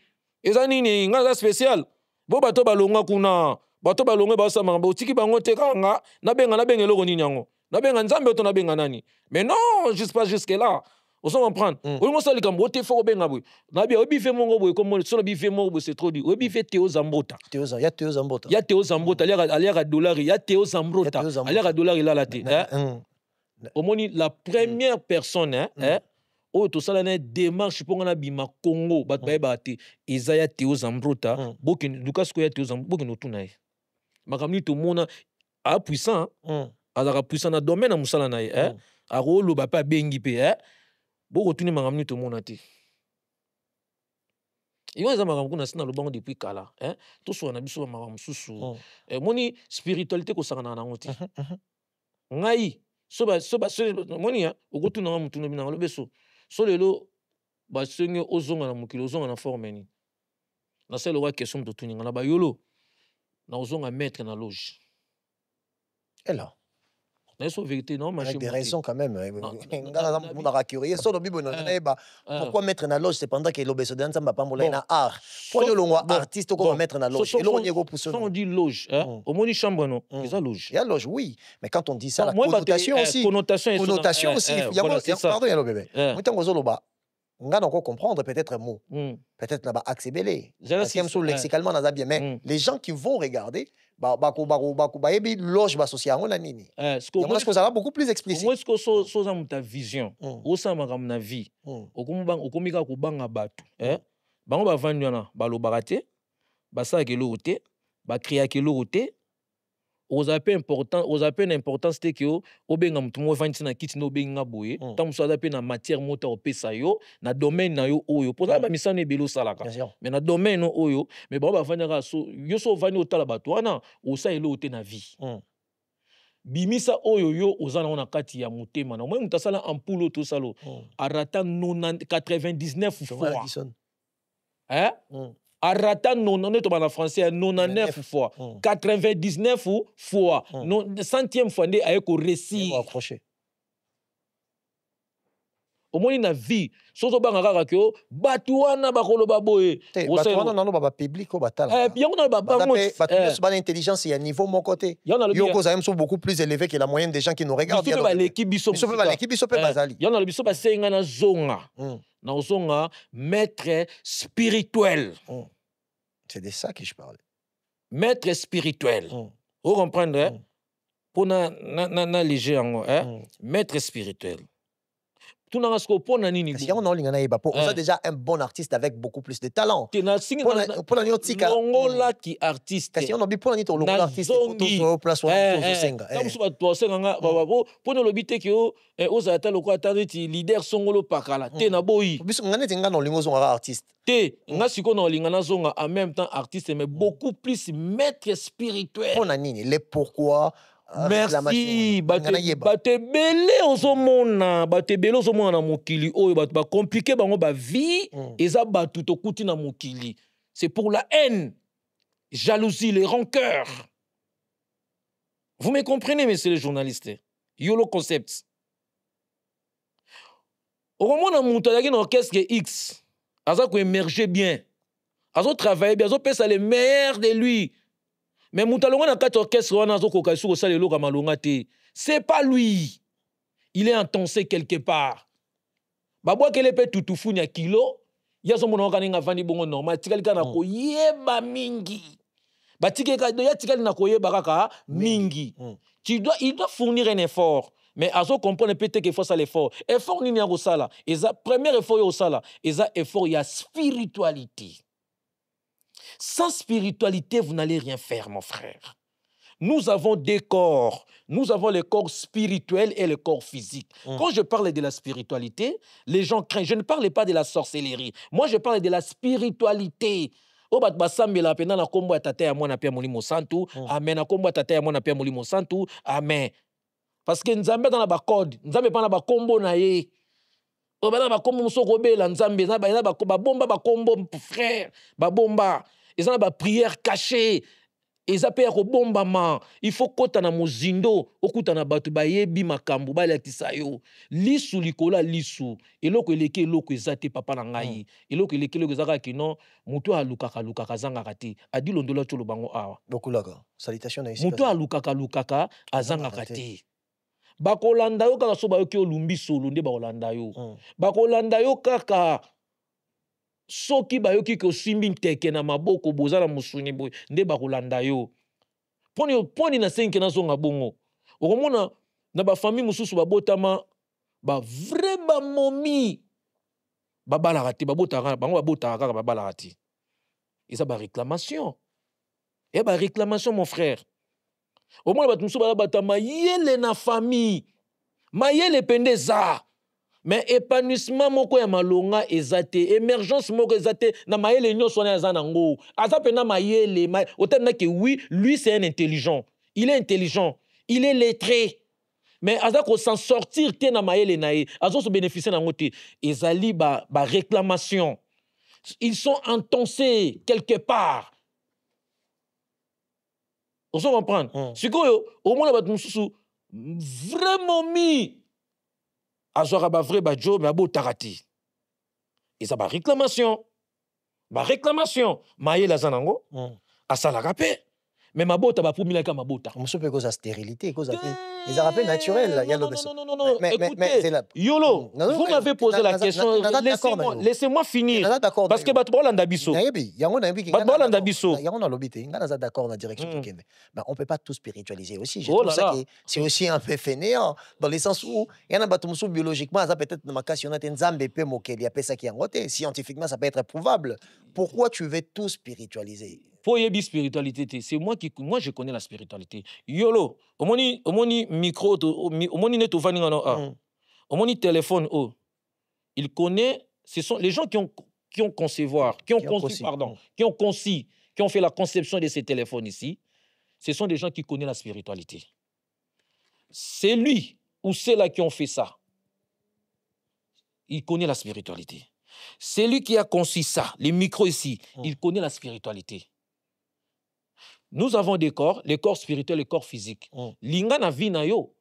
ngaza spécial. Bo bato balonga kuna. Bato balonga ba sama ba otiki bango te kanga na benga eloko nini yango. Na benga nzambe to na benga nani. Mais non, juste pas jusque là. On comprend. On sait comme voter fort bien abou. Nabi obi fait mon gobo comme sur obi fait mon gobo c'est trop dit. Obi fait Théo Zambota. Il y a Théo Zambota. Il y a Théo Zambota. Aliaga dollar. Il y a Théo Zambota. Aliaga dollar il a la tête. Au moins la première personne oh tout ça là une démarche pour qu'on a bima Congo batbaye bati. Isaiah Théo Zambota. Bokin Lucas ko ya Théo Zambota. Bokin otunaye. Makamni tout monde a puissant. Alors puissant na domaine na musala na a rolo ba pa bengi pe Boko tuni makamni to monati. Iyo eza makamku na sina lobango depuis kala, to so na biso makam susu. Moni spiritualité ko sakana na ngoti. Ngai soba moni ogotu na mutu no bina lobeso. So lelo ba senge ozonga na mukilo ozonga na forme ni. Na selo wa question to tuni ngana ba yolo. Na ozonga mettre na loge. Et là vérité, non, avec des raisons quand même. Pourquoi mettre dans loge cependant que l'obéissance d'un samba pambola na art? Pourquoi le artiste qu'on va mettre dans loge? Quand on dit loge, au moins chambre non, il y a loge. Il y a loge, oui, mais quand on dit ça, la connotation aussi. Connotation aussi. Pardon, il y a le bébé. On va encore comprendre peut-être un mot. Peut-être là-bas accéléré. Lexicalement, mais les gens qui vont regarder, loge association la nini. Est-ce que ça va beaucoup plus explicite? Moi est-ce que ça ta vision, au sein de ma vie, au komika ko banga batu, bango ba vandiana, ba lo barate, ba sa ke lo te, ba kriya ke lo te. Aux appels importants, aux appels importants, c'était que au benga mtumo vanti na kiti no benga boye, tant muso appel na matière mota au pesa yo, na domaine na yo oyo. Pour ça ba misane belo salaka. Mais na domaine no oyo, mais ba vanira so yo so vani otala batwana, o sa elo te na vie. Bimisa oyo yo ozana ona kati ya mutema na moi mutasala ampulo to salo. Arata 99 fois. Arata non to en français 99 fois 99 fois non centième fois ndé ayeko récit au moins na vie sozo banga kaka ke batu wana bakolo baboye batu wana nano baba public ko batala yango na baba batu intelligence ya niveau mon côté yoko za sont beaucoup plus élevé que la moyenne des gens qui nous regardent biso ba l'équipe biso pe bazali yango na biso ba senga na zonga na zonga maître spirituel. C'est de ça que je parle. Maître spirituel. Vous comprenez? Pour na léger maître spirituel. Tout n'a pas pour na nini. Si on a déjà un bon artiste avec beaucoup plus de talent. Pour la niotika. Longola qui artiste. Si on a pour la nito longola artiste pour place senga. Comme ça toi senga pour le bité que aux ata le quoi tandis leader songolo pakala te na boyi. Biso ngane tinga no lingo zonga artiste. Te nga siko na lingana zonga en même temps artiste mais beaucoup plus maître spirituel. Pour na nini les pourquoi. Merci bate belé ozomona bate belé ozomona na mokili oyo batu ba compliqué bango ba vie eza batu to kuti na mokili c'est pour la haine jalousie les rancœurs. Vous me comprenez messieurs les journalistes? Yolo concept omona mutu azaki na orchestre X aza ko émerger bien azo travailler bien azo pesa le meilleur de lui. Mais Moutalonga na quatre orchestre wana zo koka su ko sala loka malonga te. C'est pas lui. Il est entoncé quelque part. Babwa kele pe tutufu nya kilo, ya zo mona okaninga vandi bongo normal, tikali kana ko yeba mingi. Ba tikeka do ya tikali na ko yeba kaka mingi. Il doit fournir un effort. Mais azo comprendre peut-être qu'il faut ça l'effort. Effort ni nya ko sala. Eza premier effort yo sala, eza effort ya spiritualité. Sans spiritualité, vous n'allez rien faire, mon frère. Nous avons deux corps. Nous avons le corps spirituel et le corps physique. Quand je parle de la spiritualité, les gens craignent. Je ne parle pas de la sorcellerie. Moi, je parle de la spiritualité. Amen. Amen. Parce que nous avons dans la code, nous avons pas dans combo na ye. Obana ba kombo musoko bela nzambe na ba bomba ba kombo frère ba bomba ezana ba prière cachée ezape ko bomba ma il faut kota na mozindo okuta na batu ba yebi makambo ba latisa yo lisu likola lisu eloko eleke eloko ezate papa na ngai eloko eleke eloko ezaka kino mutu alukaka zanga kati adi londola tolo bango awa bokulaka salutation na ici mutu alukaka azanga kati bakolanda yo kaka so bayoki olumbi solo nde bakolanda yo bakolanda yo kaka soki bayoki ke osimbi nteke na maboko boza na musuni boye nde bakolanda yo poni na senke nazonga bongo okomona na bafamille mosusu babotama bavrai bamomi babalaka te bango babotaka kaka babalaka te eza baréclamation ya baréclamation mon frère omona bato mosusu balabata mayele na famille mayele pende eza mais épanouissement moko ya malonga eza te émergence moko eza te na mayele nyonso wana aza nango aza pena mayele otana que oui lui c'est un intelligent il est intelligent il est lettré mais aza ko s'en sortir te na mayele na ye azo se bénéficier nango te ezali ba réclamation ils sont entoncés quelque part. On se comprend. Sikoyo au moins bato mususu vraiment mi azwaka ba vrai ba job mais abo takati. Et ça ba réclamation mayele azanango asalaka pe mais mabota ba pumila ka mabota. On se peut cause stérilité cause ils ont rappelé naturel non, écoutez Yolo vous m'avez posé la question laissez-moi finir parce que bato bolanda biso bolanda biso yango lobité ngana d'accord na direction mais on peut pas tout spiritualiser aussi je trouve ça que c'est aussi un peu fainéant dans le sens où il y en a bato musu biologiquement ça peut-être na makasi on a nzambe pe mokeli apesa ki yango te scientifiquement ça peut être prouvable pourquoi tu veux tout spiritualiser. Pour y spiritualité, c'est moi je connais la spiritualité. Yolo, omoni micro, omoni net omoni téléphone il connaît. Ce sont les gens qui ont fait la conception de ces téléphones ici. Ce sont des gens qui connaissent la spiritualité. C'est lui ou ceux-là qui ont fait ça. Il connaît la spiritualité. C'est lui qui a conçu ça, les micros ici. Il connaît la spiritualité. Nous avons des corps, les corps spirituels et les corps physiques. Linga na vie na yo,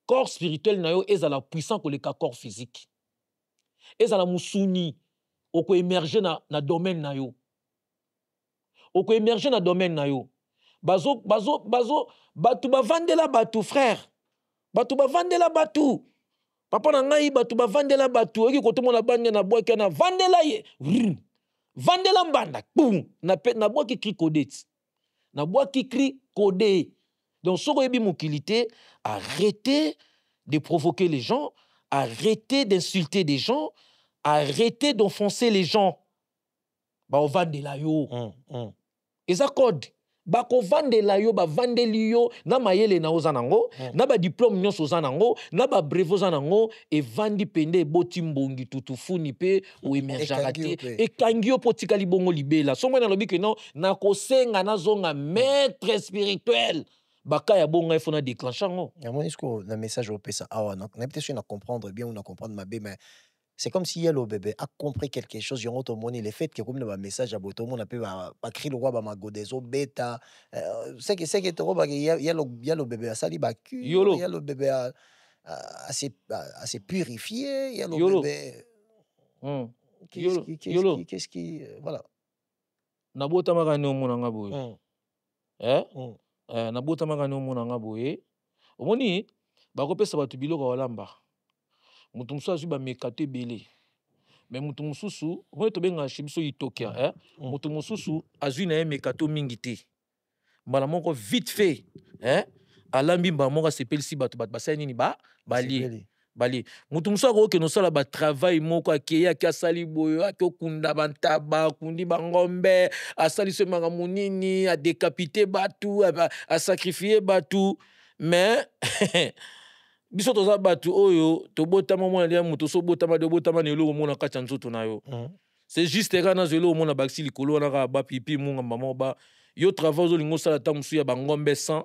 corps spirituel na yo ezala puissant que le corps physique. Ezala musuni oko émerger na domaine na yo. Oko émerger na domaine na yo. Bazo batu bavandela batu frère. Batu bavandela batu. Papa na ngai batu bavandela batu eki kote mona bande na bois kana vandela ye. Vandela mbanda. Boum, na bois qui crie codet. Na bois qui crie codé. Donc, ce qui est mokilité, arrêtez de provoquer les gens, arrêtez d'insulter des gens, arrêtez d'offenser les gens. Ba ovande la yo. Et ça code. Ba ko vande la yo, ba vande li yo, na mayele na ozanango, na ba diplôme nyonso ozanango, na ba brevet ozanango, et vandi pende boti mbongi tutufuni pe ou emergerate et kangio potikali bongo libela. Somo na lobi que non, na ko senga na zonga maître spirituel. Baka ya bongo il faut na déclencher ngo. Ya moni sko na message au pesa awa na peut-être na comprendre bien ou na comprendre mabe mais c'est comme si Yellow bébé a compris quelque chose. Yon automoni le fait que comme le message à botomo on a pu pas crier le roi ba magodezo bêta. C'est que tu vois Yellow bébé a sali ba cul. Yellow bébé a assez purifié. Yellow bébé. Qu'est-ce qui voilà. Nabota magane omona ngaboye. Nabota magane omona ngaboye. Omoni ba kopesa batu biloko walamba. Mutu mususu azwi bamekato ebele mais mutu mususu oyo tobenga shibiso itokia mutu mususu azwi na ye mekato mingi te mbala moko vite fait alambi mbala moko asepelisi bato basali nini balie mutu mususu akoke nosala batravail moko akeyaki asali boyo akokunda bantaba akundi bangombe asali so makambo nini adécapité batu asacrifier batu mais biso toza batu oyo tobotama mwana lia mutu so botama de botama ne lo mona kacha nzoto na yo c'est juste kana zelo mona baxi likolo na ka ba pipi munga mama ba yo travail zo lingo sala ta musu ya bangombe 100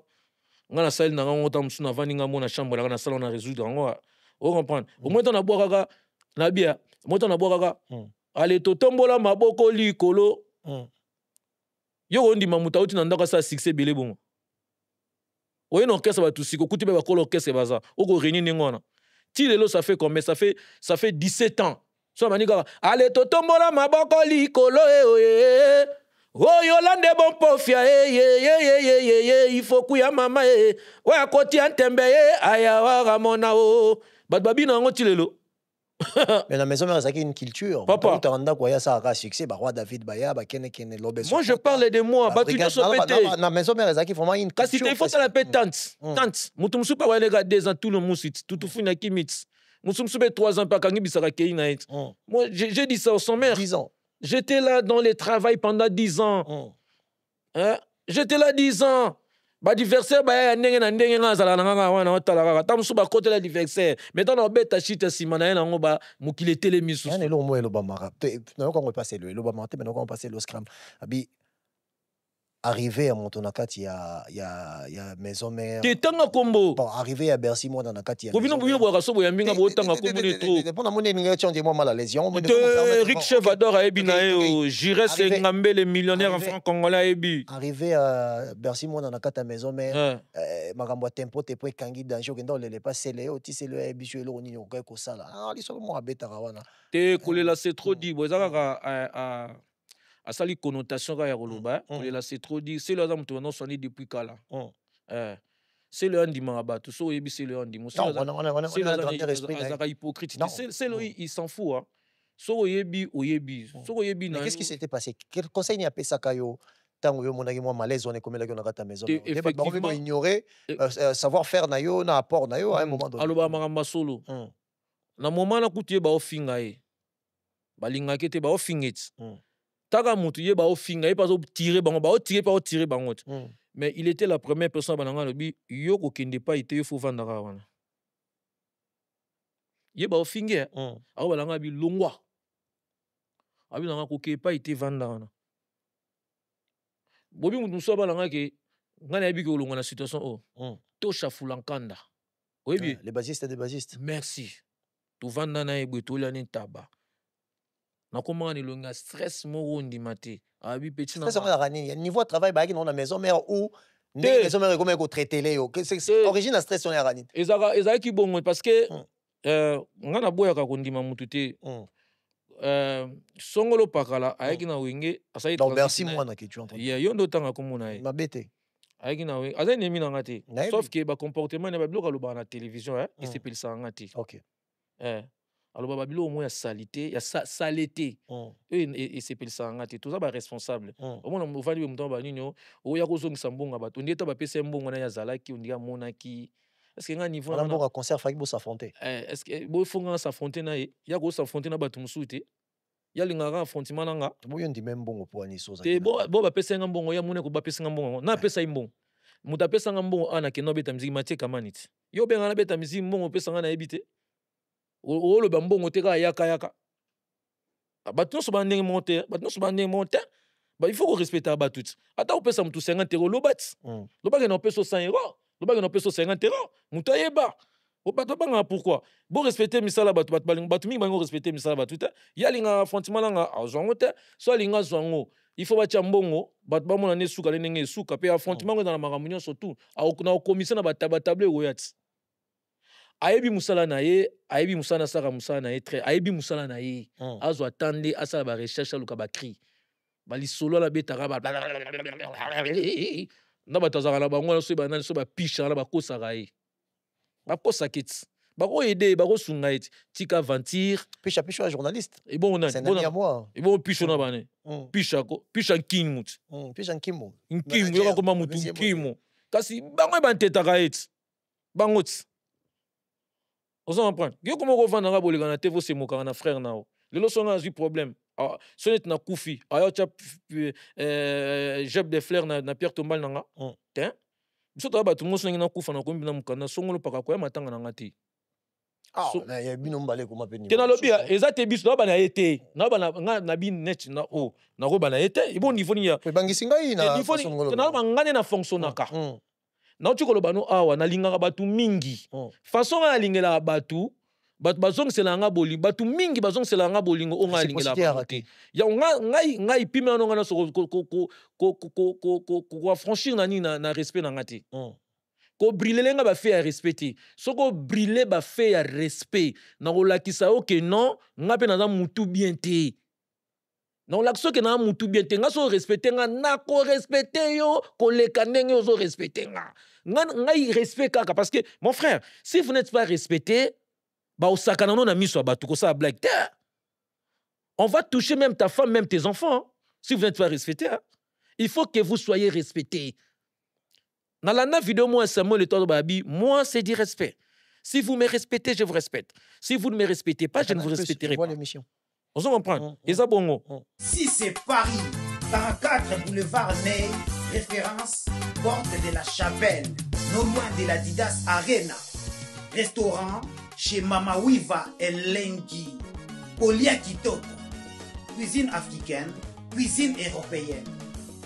ngana sali na ngo ta musu na vani nga mona chambre la na salon na résoudre ngo o comprendre au moins na boka kaka na bia moto na boka kaka ale to tombola maboko likolo yo ondi mamuta uti na ndaka sa succès belé bon. Oui, non, qu'est-ce que tu sais? Écoutez, qu'est-ce que baza? Oko réuni n'engona. Tilelo ça fait combien? Ça fait 17 ans. So maniga, allez totombola maboko likolo Oh Yolande bon pofia il faut kuya mama wa koti antembe aya wa ramona o babi na ngotilelo. Mais la maison mère c'est une culture. Papa. Succès roi David Baya moi je parle de moi batu no sopete. La maison mère c'est vraiment une culture. Kasi il faut la paix tante mutumsu pa walega 2 ans tout le musit tout funa kimits. Mutumsu be 3 ans pa kangi bisaka keina et. Moi j'ai dit ça au son mère. 10 ans. J'étais là dans les travail pendant 10 ans. Hein? J'étais là 10 ans. Diversaire ndenge na ndenge ngazala nga wana otala tamusu ba côté la diversaire maintenant na beta chita simana na ngoba mukile tele misu yana lo mo eloba mara na ko passer le eloba mara maintenant on passer le scrum abi arrivé à Montonakati ya maison mère tetanga kombo bon arrivé à Bercy moi dans nakati ya bobino bobino bwa kaso boya mbinga botanga kombo ne trop pour na mone ninga change moi mal à lésion Rick Chevador a ebi na yo Jires Ngambele millionnaire en franc congolais ebi arrivé à Bercy moi dans nakati ya maison mère makambo tempo te po kangi danger okenda olele pas sele otise le ebi jo lo nini ko sala ah liso mo abeta kawana te kolela c'est trop dit bozaka à sali connotation ya koloba kolela c'est trop dit c'est le zamu tono soni depuis kala c'est le andima bato so yebi c'est le andimo c'est le hypocrite c'est le il s'en fout hein so yebi so yebi na qu'est-ce qui s'était passé quel conseil n'y a pas ça kayo tango yo monaki moi malaise on est comme la na kata maison effectivement ignorer savoir faire na yo na apport na yo à un moment donné aloba makamba solo na moment na kutie ba ofinga e balinga kete ba ofingeti Taga mutu ye ba ofinga ye pas tirer bango ba tirer bango mais il était la première personne bananga lobi yo ko kende pas ite yo fo vanda ka wana ye ba ofinga a balanga bi longwa abi nanga ko ke pas ite vanda wana bobi mutu so balanga ke ngana yebi ko longwa na situation to chafulankanda oyebi les basistes des basistes merci to vanda na e bwetola ni taba na comment on a stress moro ndimate abi petit na stress on a nini niveau de travail ba ki na maison mère ou les maison mère comment ko traiter les c'est origine stress on a nini ezaka ki bongo parce que ngana boya ka kondima mutu te songolo pakala ayaki na wenge asai donc merci moi na que tu entends ya yondo tanga komona mabete ayaki na wenge azai nemi na ngate sauf que ba comportement na ba bloka lo ba na télévision il s'appelle ça ngate OK alors babilo au moins salité ya saleté et c'est pel sangati tout ça ba responsable au moins on va dire muto ba ninyo o ya ko zongisa mbonga bato ndeta ba pesa mbonga na ya zalaki on diga monaki est-ce que nga niveau na mbonga concert fa bo s'affronter est-ce que bo fonga s'affronter na ya ko s'affronter na bato musute ya linga ga affrontement nanga bo yo ndi même mbongo po ani soza te bo ba pesa nga mbongo ya mone ko ba pesa nga mbongo na pesa imbongo muta pesa nga mbongo ana ke no beta muziki matie kamaniti yo benga na beta muziki mbongo pesa nga na ebite le bambongo te ka yaka bato so bandenge monter il faut respecter ba tout ata opesa mutu 50 € lo bat lo ba na opesa 100 €, lo ba na opesa 50 €, mutu ayeba o bato banga pourquoi bo respecter misala bato mingi bango respecter misala bato te ya linga affrontement nanga azongo te so linga zongo il faut batia mbongo bato ba mona ne suka le ndenge suka pe affrontement dans la makambo surtout na commission na batable oyati ayebi musala na ye ayebi musala saka musala na ye très ayebi musala na ye azo attendre asala ba recherche aluka ba cri bali solo la betaka ba na batazaka na bango so ba nani so ba pisha na ba kosaka ye ba kosaketi ba ko aider ba ko sunga eti tika aventure pisha journaliste et bon on a et bon pisha na bane pisha kinmu pisha kinmu yo ko mamutu kinmu kasi bango ba ntetaka eti bango ti on comprend yo comment ko vanda nga bolega na TV c'est moka na frère nao lelo so nga eu problème sonet na kufi ayo cha jeb de fleurs na Pierre Tombal nanga te biso to ba tout monde na kufa na ko mbina mukana songolo paka ko ya matanga na ngati na ya bino mbale ko mapeni te na lobi ezate biso na ba na été na ba na bi net na na ko ba na été e bon niveau ni ya bangisi ngai na songolo na ba ngane na fonctionnaka na tu koloba no awa na lingaka batu mingi façon na lingela batu bazongisela nga bolingo batu mingi bazongisela nga bolingo onga lingela batu ya ngai pime no nga na so ko affranchir nani na respect na ngati ko briller nga ba fait ya respecter soko briller ba fait ya respect na kolakisa o ke non nga pe na mutu bien te Non, l'action que na mutu bien tenga so respecter nga na ko respecter yo koleka ndenge zo respecter nga. Nga y respect kaka parce que mon frère, si vous n'êtes pas respecté, ba osaka na na miso ba tuko sa blague. On va toucher même ta femme, même tes enfants. Hein, si vous n'êtes pas respecté, hein. Il faut que vous soyez respecté. Dans la vidéo moi Samuel et toi babi, moi c'est du respect. Si vous me respectez, je vous respecte. Si vous ne me respectez pas, je ne vous respecterai pas. On se comprend. Et ça bon. Si c'est Paris, 44 boulevard Ney, référence porte de la Chapelle, non loin de la Didas Arena. Restaurant chez Mama Wiva et Lengi. Kolia Kitoko. Cuisine africaine, cuisine européenne.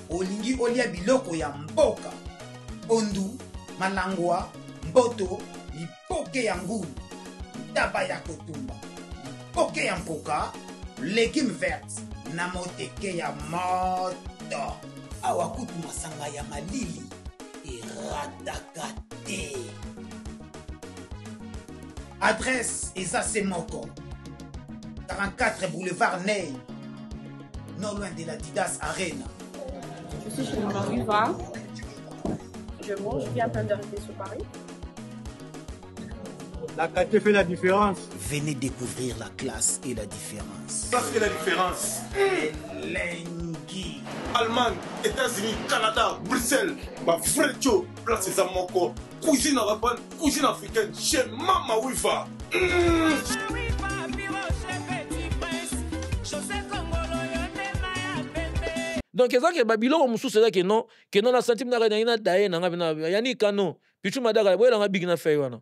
Olingi olia biloko ya mboka. Ondu, malangwa, mboto, lipoke ya ngulu, taba ya kotumba, lipoke ya mpoka, légumes verts, na moteke ya moto. Awakutu masanga ya malili, iratakate. Adresse Eza Semoko, 44 boulevard Ney, non loin de la Didas Arena. Je suis chez Mama Wiva. Je mange, je viens à peine d'arriver sur Paris. La qualité fait la différence. Venez découvrir la classe et la différence. Ça c'est la différence. Lengi. Allemagne, États-Unis, Canada, Bruxelles, ma Frencho, place des Amoko, cuisine arabe, cuisine africaine, chez Mama Wiva. Donc ça que Babylone musu c'est que non la centime na rena dae na ngabina yani kano pichu madaka boyela nga big na fay wana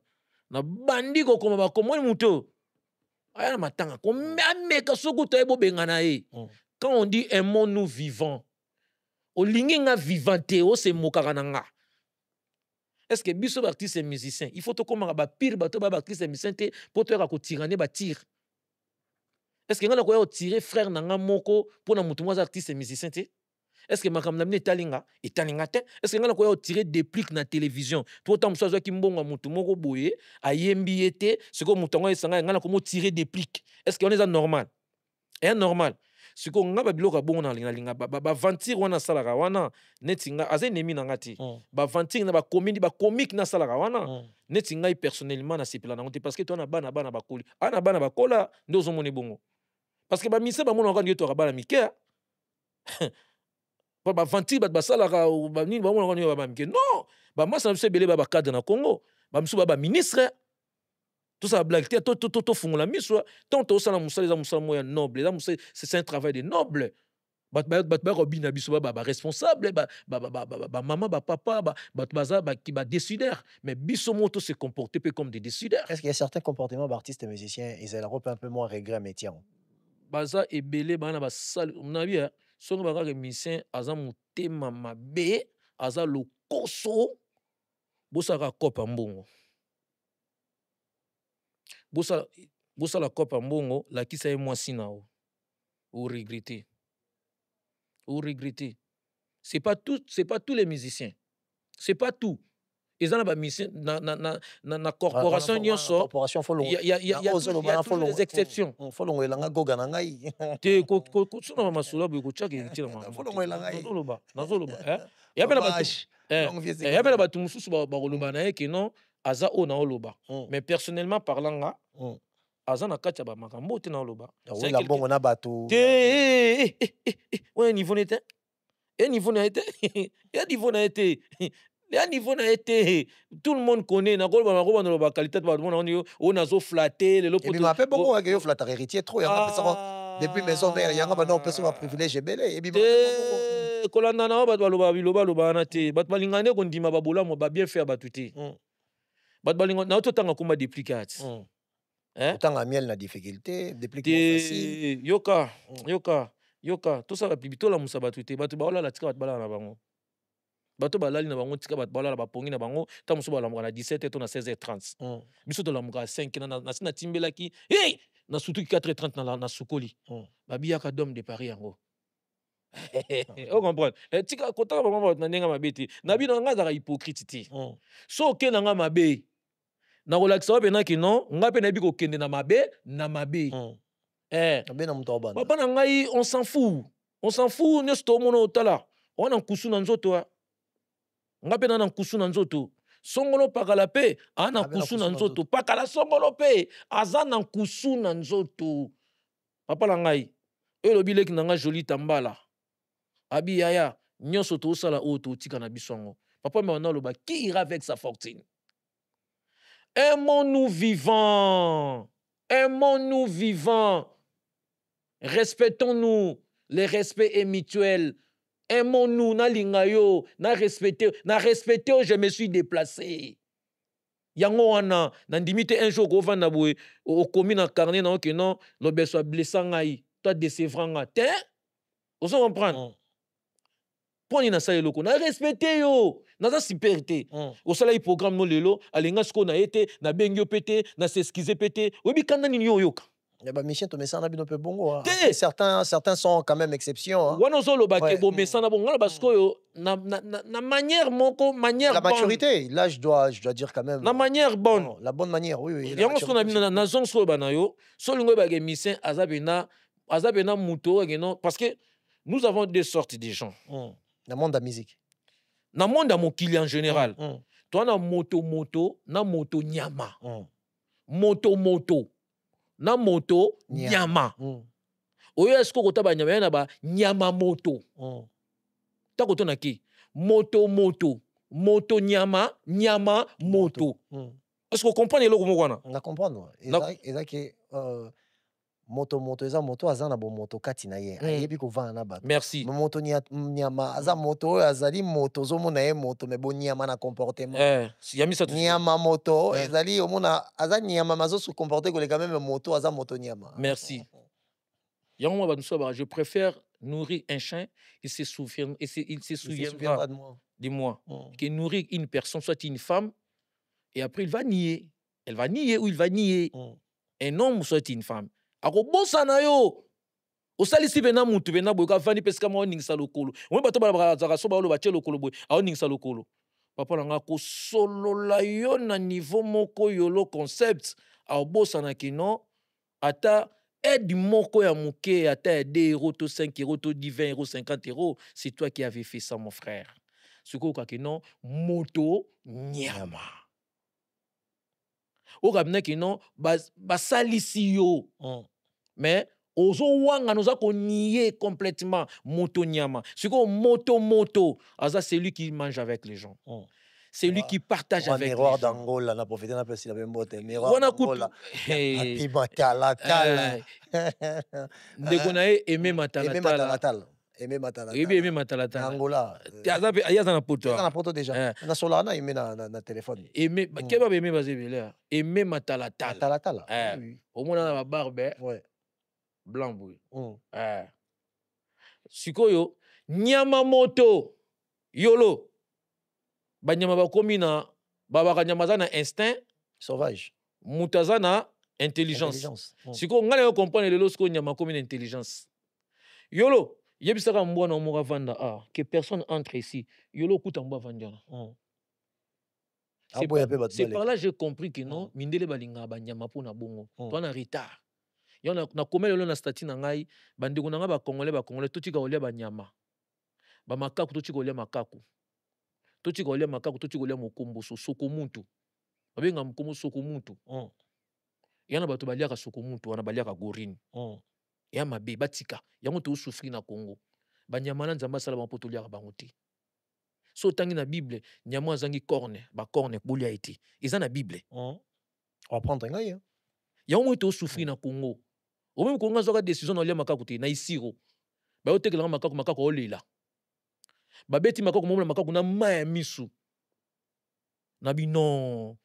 na bandi ko koma ba komo muto aya matanga ko ameka soko to ebo bengana e. Quand on dit aimons-nous vivants, olingi nga vivante o se mokaka na nga. Est-ce que biso artiste et musicien il faut to koma ba pire bato ba artiste et musicien te pour te ka tirane ba tire. Est-ce que nga na ko tirer frère na nga moko pour na mutu mwa artiste et musicien te? Est-ce que makam namne etalinga te? Est-ce que nga na ko tirer des plics na télévision pour tant mso ki mbongo mutu moko boye ayembi ete ce que mutu ngo esanga nga na ko tirer des plics. Est-ce que on est normal? Et normal. Ce que nga ba biloka bongo na linga ba ventir wana salaka wana netinga azenemi na ngati. Ba ventir na ba comique na salaka wana netinga personnellement na sipela na ngote parce que toi na bana bakoli. Ana bana bakola ndozo mone bongo. Parce que ba mise ba mona ngandi to bana mike. Ba ventir ba salaka ba nini ba mona ngandi ba mike. Non, ba masa se belé ba cadre na Congo. Ba misu ba ministre. Tout ça blague to fungola miso tant to sala musala za musala moya noble za musala c'est un travail de noble bat robina biso ba responsable ba maman ba papa ba baza ba qui ba décideur mais biso moto se comporter peu comme des décideurs. Est-ce qu'il y a certains comportements d'artistes et musiciens ils ont un peu moins regret métier baza ebele bana ba sal na bien songo ba ka musicien aza mutema mabe aza lokoso bosaka kopa mbongo bosa la copa mbongo la kisa e mwasi na ou regretter c'est pas tous les musiciens c'est pas tout ils ont ba musicien na corporation nyonso corporation faut il y a des exceptions faut longola nga goga na ngai te ko sona masula bo ko chake tira ma faut longola ngai nazoloba ya bela batu mususu ba koloba na ke non aza o na oloba mais personnellement parlant nga aza na kati ya ba makambo te na oloba c'est la bongo na bato ouais niveau n'était tout le monde connaît na koloba na ba qualité ba monde on a zo flatter le lopoto et puis m'appelle bongo que yo flatter héritier trop ya personne depuis maison mère ya ba non personne privilège belé et puis kolanda na ba loba na te ba balingane ko ndima ba bola mo ba bien faire ba tuti bat balingo na otanga kuma duplicate otanga miel na difficulté duplicate facile yoka tout ça ba bibito la musa batuté batu ba la tika bat bala na bango bato balali na bango tika bat bala ba pongi na bango ta muso ba la na 17h to na 16h30 biso to la muka 5 na timbelaki na surtout 4h30 na sukoli ba biaka dom de Paris yango on comprend tika kota ba mama na nenga mabeti na bino nga za hypocrite ti so ke na nga mabe na relaxa pe na ki non nga pe na bi ko kende na mabe Papa na ngai, on s'en fout. On s'en fout, ne sto mono otala. On a kusu na nzoto. Ngape na kusu na nzoto. Songolo pakala pe, ana kusu na nzoto. Pakala songolo pe, aza na kusu na nzoto. Papa na ngai, elobi leki na nga joli tambala. Abi yaya, nyonso to sala oto tika na bisongo. Papa me wana loba, qui ira avec sa fortune? Aimons-nous vivants. Aimons-nous vivants. Respectons-nous. Le respect est mutuel. Aimons-nous, na lingayo, na respecter, je me suis déplacé. Yango wana, na ndimite un jour, govana boue, au commis na carnet, na ok, non, l'obé soit blessant ngaï, toi décevant nga, t'es? Vous comprenez? Poni na saye loko, na respecter yo, na sa superité. Au salaire programme no lelo, alenga sko na été, na bengyo pété, na s'esquiser pété, obi kanda ni yo yoka. Michel, tu me sens un peu bon. Certains sont quand même exceptions. La maturité, là je dois dire quand même. La manière bonne. La bonne manière, oui. Parce que nous avons deux sortes de gens. Dans le monde de la musique. Dans le monde de mon client en général. Toi, na moto, na moto nyama. Moto. Na moto nyama. Oyo esko kota ba nyama na ba nyama moto. Ta koto na ki moto nyama moto. Est-ce que vous comprenez le comment wana? Na comprendre. Eza que moto eza moto azana bo moto kati na ye. Ayebi ko vana ba. Merci. Moto nyama aza moto azali moto zo mona ye moto me bo nyama na comportement. Nyama moto ezali omona aza nyama mazo se comporter que quand même moto aza moto nyama. Merci. Je préfère nourrir un chien il se souviendra de moi. Que nourrir une personne, soit une femme, et après il va nier. Elle va nier ou il va nier. Un homme soit une femme. Ako bosa na yo. Osalisi bena mutu bena boy ka vani peska mo ningisa lokolo. Mo bato ba za so ba lo ba che lokolo boy. A ningisa lokolo. Papa nga ko solo la yo na niveau moko yolo concept. A bosa na kino ata aide moko ya muke ata 2 euros to 5 euros to 10 20 euros 50 euros, c'est toi qui avais fait ça mon frère. Ce ko ka kino moto nyama. O kabne kino basalisi yo. Mais ozo wanga nous a nié complètement moto nyama. Ce que moto aza c'est lui qui mange avec les gens. C'est lui qui partage avec les gens. Miroir d'Angola, on a profité d'un peu si la même beauté. Miroir d'Angola. Happy Matalatal. Ndekonae aimé Matalatal. Aimé Matalatal. Aimé Matalatal. Angola. Aya na poto. Aya na poto déjà. Na solana aimé na téléphone. Aimé keba aimé bazebele. Aimé Matalatal. Matalatal. Oui. Au moins na barbe. Ouais. Blanc boy. Sikoyo nyama moto yolo. Banyama bakomi na babaka nyama za na instinct sauvage. Mutaza na intelligence. Siko ngale yo comprendre lelo siko nyama komi na intelligence. Yolo yebisaka mbwana omoka vanda que personne entre ici. Yolo kuta mba vandjana. C'est par là que j'ai compris que non mindele balinga banyama pona bongo. Toi na retard. Yo na komela lelo na statut na ngai bandeko na nga ba congolais totika olia banyama. Ba makaku totika olia makaku. Totika olia makaku totika olia mokombo soko muntu. Babenga mokombo soko muntu. Yana bato baliaka soko muntu wana baliaka gorine. Ya mabe batika yango to souffrir na Congo. Banyama na nzamba sala ba poto liaka bango te. So tangi na Bible nyama azangi corne, ba corne bolia ete. Eza na Bible. On va prendre ngai. Yango to souffrir na Congo. Au même Congo azoka décision na olia makaku te na isiro. Ba otekela makaku olela. Babeti makaku momona makaku na maya misu. Nabi non,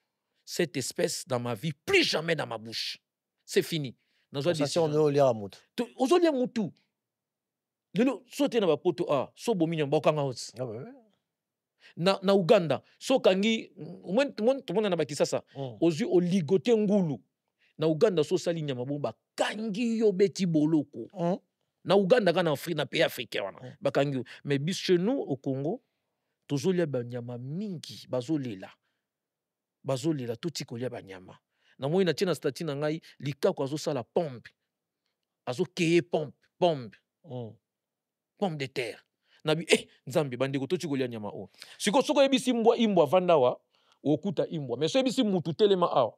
cette espèce dans ma vie, plus jamais dans ma bouche. C'est fini. Ça on est à mutu. Ozolia mutu. Lelo sote na bapoto so bominya mbokanga hotsi. Na Uganda, so kangi mona na bakisasa. Ozu oligote ngulu. Na Uganda so sali nyama bomba kangi yo beti boloko. Na Uganda kana Afrique na pays africain wana. Bakangi mais bis chez nous au Congo, tozolia banyama mingi bazolela. Bazolela toti kolia banyama. Na moi na tina stati na ngai likako azosala pompe. azo keye pompe de terre nabi nzambe bandeko toti kolia nyama o siko yebisi imbwa vandawa okuta imbwa mais so yebisi mutu telema awa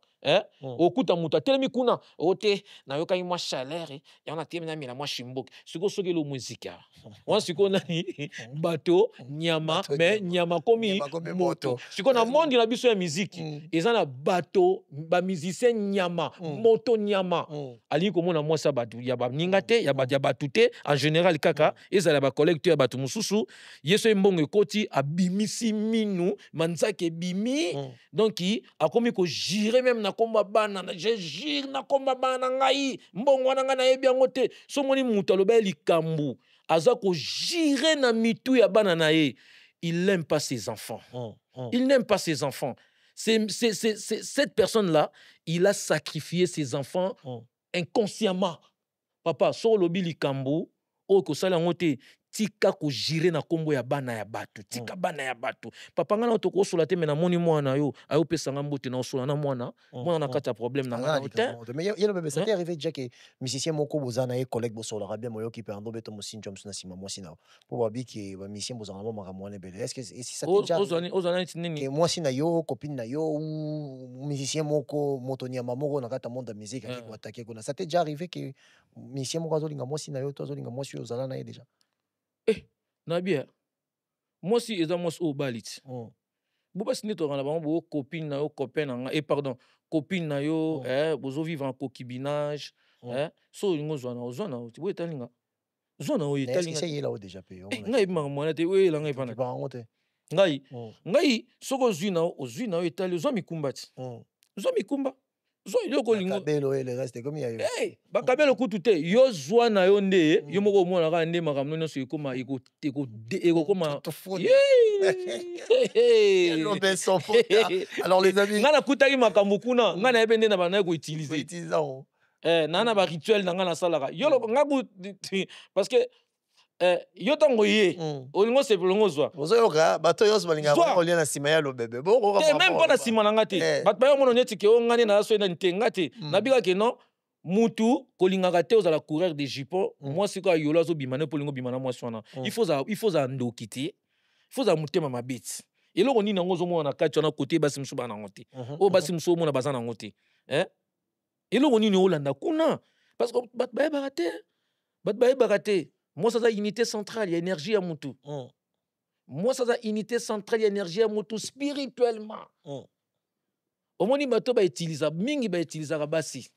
okuta mutu atelemi kuna ote nayoka mwa chaleur yana temi na mila mwa shimboki siko soki lo muzika wan siko nani bato nyama mais nyama komi moto siko na monde na biso ya muziki eza na bato ba musicien nyama moto nyama ali komona mwa sa bato ya ba ninga te ya bato te en général kaka ezala ba collecteur ya bato mususu yeso mbongo ekoti abimisi minu manzake bimi donc akomi ko jire même na komba bana je jire na komba bana ngai mbongo wana nga na yebi yango te so moni mutu aloba likambu aza ko jire na mitu ya bana na ye il n'aime pas ses enfants il n'aime pas ses enfants cette personne là il a sacrifié ses enfants inconsciemment papa so lobi likambu o ko sala ngote tika ko jire na kombo ya bana ya bato tika bana ya bato papa ngana to ko sola te mena moni mwana yo ayo pesa ngambote na sola na mwana na kata problème na ngana hotel mais yelo bébé ça t'est arrivé déjà que musicien moko bozana e collègue bo sola rabia moyo ki pe ando beto musin joms na sima mwasi na po babi ki ba musicien bozana mo makamwana bele est-ce que si ça t'est déjà ozana nini que mwasi na yo copine na yo ou musicien moko motonia mamoko na kata monde musique qui ko attaquer ko na ça t'est déjà arrivé que musicien moko azolinga mwasi na yo to azolinga mwasi yo zala na ye déjà nabia mwasi eza mwasi o balit boba sine to ngana bango copine na yo copain na nga pardon copine na yo bozo vivre en concubinage so lingo zwana bo etalinga zwana o etalinga c'est yela o déjà pe ngai bima mwana te we la ngai pana bango te ngai soko ozwi na yo etali zwa mikumbati zwa mikumba zo iloko lingo kabelo et le reste comme ya yo ba kabelo kutu te yo zwa na yo nde yo moko mona ka nde makamno nyonso ekoma ekoma alors les amis ngana kutaki makambo kuna ngana yebe nde na bana ko utiliser nana ba rituel na ngana salaka yo ngabu parce que yo tango ye olingo sepelongo zwa ozoyoka bato yos balinga olia na sima ya lo bébé bon te même pas na sima na ngate bato bayo mono neti ke o ngani na so na ntenga te nabika ke non mutu kolingaka te ozala coureur de jupon moi siko ayolo azo bimane polingo bimana moi swana il faut za ndoki te il faut za mutema mabeti eloko nini nango ozomona na kati wana kote basi musu bana ngote o basi musu omona bazana ngote eloko nini olanda kuna parce que bato bayebaka te moi ça a unité centrale, il y a énergie à mutu. Moi ça a unité centrale, il y a énergie à mutu spirituellement. Au moins bato ba utiliser mingi ba utiliser basi.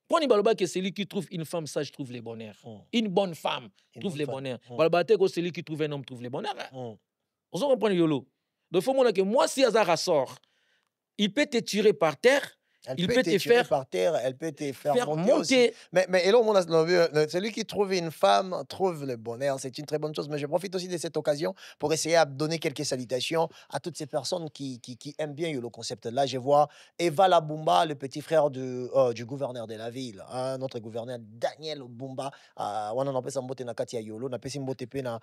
Poni baloba que celui qui trouve une femme sage trouve le bonheur. Une bonne femme trouve le bonheur. Baloba que celui qui trouve un homme trouve le bonheur. On se comprend yolo. Donc faut que moi si hasard sort, il peut te tirer par terre. Il peut te faire par terre, elle peut te faire monter aussi. Mais celui qui trouve une femme trouve le bonheur, c'est une très bonne chose. Mais je profite aussi de cette occasion pour essayer de donner quelques salutations à toutes ces personnes qui aiment bien le concept-là. Je vois Eva Labumba, le petit frère du gouverneur de la ville, notre gouverneur Daniel Bumba. On a appelé ça Mbote Nakatia Yolo, on a appelé Mbote Pena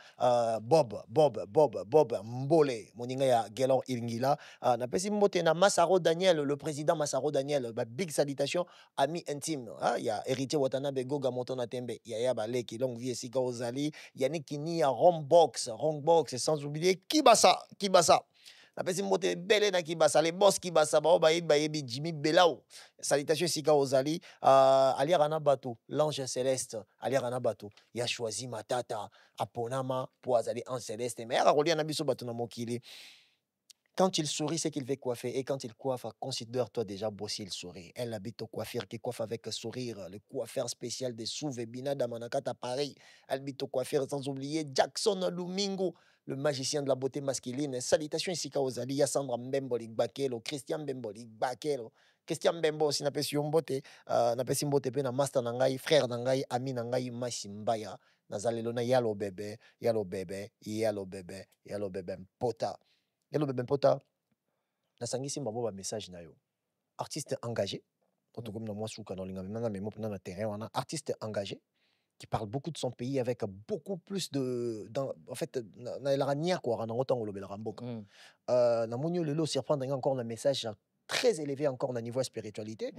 Bob Mbole, Moninga ya Gelor Iringila, on a appelé Mbote na Masaro Daniel, le président Masaro Daniel. Big salutation, ami intime. Il y a héritier Watanabe Goga Motona Tembe, il y a Baleki, Longue Vie Sika Ozali, Yannick Kini, Rombox, sans oublier Kibasa. La personne mote belle na Kibasa, les boss Kibasa, Baïbi, Jimmy Belao. Salutation Sika Ozali, Ali Rana Bato, l'ange céleste, Ali Rana Bato. Il a choisi Matata, Aponama, pour aller en céleste. Mais il y a Roliana Biso Batona Mokili. Quand il sourit, c'est qu'il veut coiffer. Et quand il coiffe, considère-toi déjà bosser le sourire. Elle habite au coiffeur qui coiffe avec sourire. Le coiffeur spécial de Souvebina d'Amanakata Paris. Elle habite au coiffeur, sans oublier Jackson Lumingo, le magicien de la beauté masculine. Salutations ici à Ozali, Yassandra Mbembolik Bakelo, Christian Mbembolik Bakelo. Christian Mbembo, si n'a pas si mbote, n'a pas si mbote pe na master nangai, frère nangai, ami nangai, Masimbaya. Nazalelona yalo bébé, pota. Yalo bébé pota. Nasangi si mbabo ba message na yo. Artiste engagé. Quand comme na moi souka dans linga na mais mo na terrain wana artiste engagé qui parle beaucoup de son pays avec beaucoup plus de en fait na la rania quoi na autant le bel ramboka. Na monyo lelo surprendre encore le message très élevé encore au niveau de spiritualité.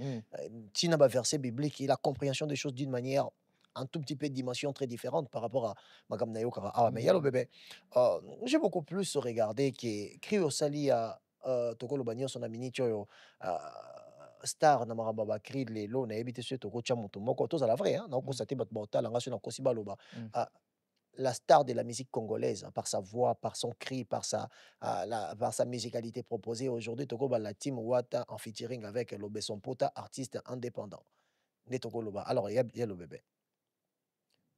Tu n'as pas verset biblique et la compréhension des choses d'une manière un tout petit peu de dimension très différente par rapport à Magam Nayo Kara. Ah, mais yalo bébé. J'ai beaucoup plus regardé que Krio Sali à Tokolo Banyo, son ami Nichoyo, star na maramba ba cri les lots na ebité sur Toko Chamoto Moko, tous à la vraie, hein, na ko sate bat bota, la nation na Kosiba Loba. La star de la musique congolaise, par sa voix, par son cri, par sa musicalité proposée. Aujourd'hui, Toko la team Wata en featuring avec Lobé son pota, artiste indépendant. Ne Toko Loba. Alors, il y a le bébé.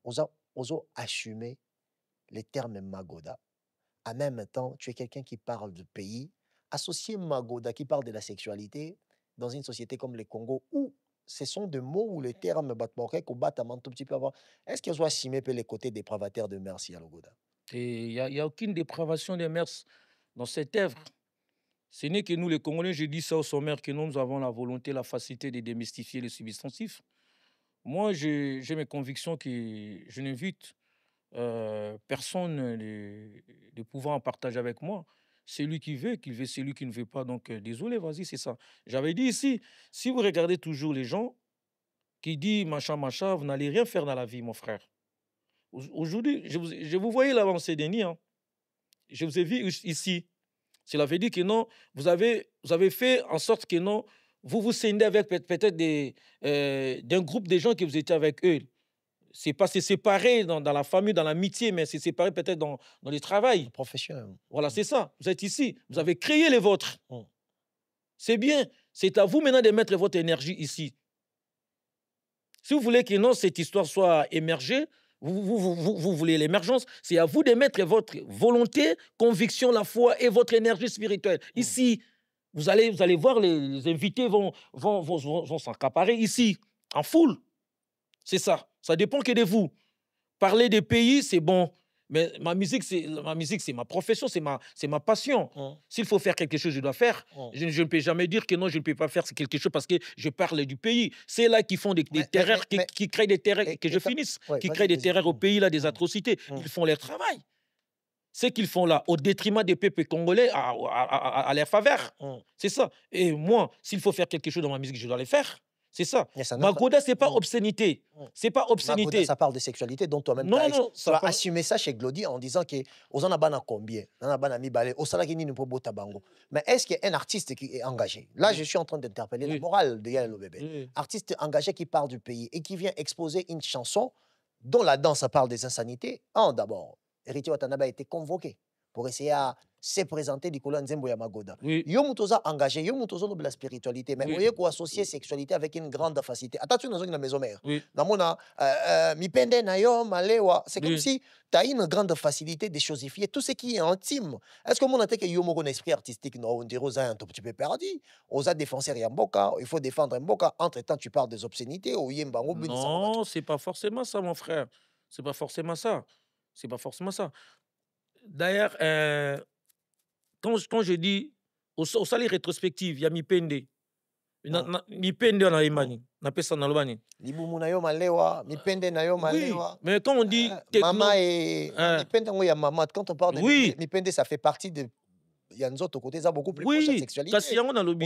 Oso assumer les termes Magoda. En même temps, tu es quelqu'un qui parle du pays. Associer Magoda qui parle de la sexualité dans une société comme le Congo où ce sont des mots ou les termes batmoké qu'on bat un tout petit peu avant. Est-ce qu'ils ont assumé les côtés dépravataires de Merci à Logoda? Et il n'y a aucune dépravation des mœurs dans cette œuvre. Ce n'est que nous, les Congolais, je dis ça au sommaire, que nous avons la volonté, la facilité de démystifier les substantifs. Moi, j'ai mes convictions que je n'invite personne de pouvoir en partager avec moi. C'est lui qui veut, c'est lui qui ne veut pas. Donc, désolé, vas-y, c'est ça. J'avais dit ici, si vous regardez toujours les gens qui disent machin, machin, vous n'allez rien faire dans la vie, mon frère. Aujourd'hui, je vous voyais là, en Cédénie, hein. Je vous ai vu ici. Cela veut dire que non, vous avez fait en sorte que non, vous vous scindez avec peut-être d'un groupe de gens que vous étiez avec eux. C'est séparé dans la famille, dans l'amitié, mais c'est séparé peut-être dans le travail. Professionnel. Voilà, c'est ça. Vous êtes ici. Vous avez créé les vôtres. C'est bien. C'est à vous maintenant de mettre votre énergie ici. Si vous voulez que non, cette histoire soit émergée, vous voulez l'émergence, c'est à vous de mettre votre volonté, conviction, la foi et votre énergie spirituelle. Ici, vous allez voir, les invités vont s'accaparer ici, en foule. C'est ça. Ça dépend que de vous. Parler des pays, c'est bon. Mais ma musique, c'est ma profession, c'est ma passion. S'il faut faire quelque chose, je dois faire. Je ne peux jamais dire que non, je ne peux pas faire quelque chose parce que je parle du pays. C'est là qui font des terreurs, qui créent des terreurs, que je finisse, qui créent des terreurs au pays, là, des atrocités. Ils font leur travail. Ce qu'ils font là, au détriment des peuples congolais, à leur faveur. C'est ça. Et moi, s'il faut faire quelque chose dans ma musique, je dois le faire. C'est ça. Magoda, ce n'est pas obscénité. C'est pas obscénité. Magoda, ça parle de sexualité dont toi-même tu as assumé ça chez Glody en disant que aux anabana combien, anabana mibale, au salaki ni pobo tabango. Mais est-ce qu'il y a un artiste qui est engagé? Là, je suis en train d'interpeller la morale de Yael Bébé. Artiste engagé qui parle du pays et qui vient exposer une chanson dont la danse parle des insanités. D'abord, Héritier Watanabe a été convoqué pour essayer à se présenter du Kola Nzembo ya Magoda. Yo mutoza engagé, yo mutoza de la spiritualité, mais voyez quoi associer sexualité avec une grande facilité. Attention dans une maison mère. Namona mipende na yo malewa, c'est comme si tu as une grande facilité de chosifier tout ce qui est intime. Est-ce que mon attaque yo mo un esprit artistique non, on dirait un tout petit peu perdu. Osa défenseur ya mboka, il faut défendre mboka. Entre-temps, tu parles des obscénités ou yemba ngo. Non, c'est pas forcément ça, mon frère. C'est pas forcément ça. C'est pas forcément ça. D'ailleurs, quand je dis au salaire rétrospective, il y a Mipende. Mipende na imani. Na pesa na lobani. Libumu na yo malewa, Mipende na yo malewa. Mais quand on dit Mama et Mipende ngo ya mama, quand on parle de Mipende, ça fait partie de Yanzoto côté ça beaucoup plus proche de la sexualité.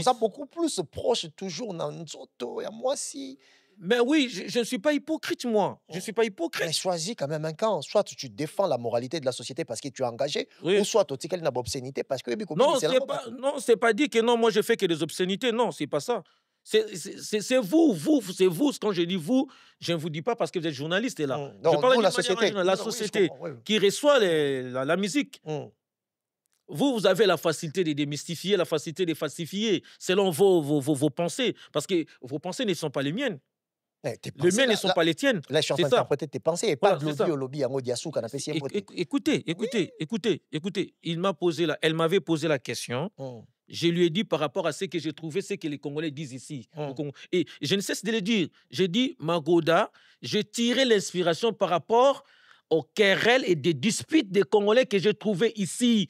Ça beaucoup plus proche toujours dans Nzoto ya moi si. Mais oui, je ne suis pas hypocrite, moi. Je ne suis pas hypocrite. Mais choisis quand même un camp. Soit tu défends la moralité de la société parce que tu es engagé, ou soit tu as une obscénité parce que... Non, c'est pas dit que non, moi je fais que des obscénités. Non, c'est pas ça. C'est vous. Quand je dis vous, je ne vous dis pas parce que vous êtes journaliste là. Non, je parle de la société qui reçoit la musique. Vous avez la facilité de démystifier, la facilité de falsifier selon vos pensées. Parce que vos pensées ne sont pas les miennes. Les miennes ne sont pas les tiennes. Là, je suis en train d'interpréter tes pensées. Et pas de lobby au lobby, en Odiassou, qu'on a fait si Écoutez. Elle m'avait posé la question. Je lui ai dit par rapport à ce que j'ai trouvé, ce que les Congolais disent ici. Et je ne cesse de le dire. J'ai dit, Magoda, j'ai tiré l'inspiration par rapport aux querelles et des disputes des Congolais que j'ai trouvées ici.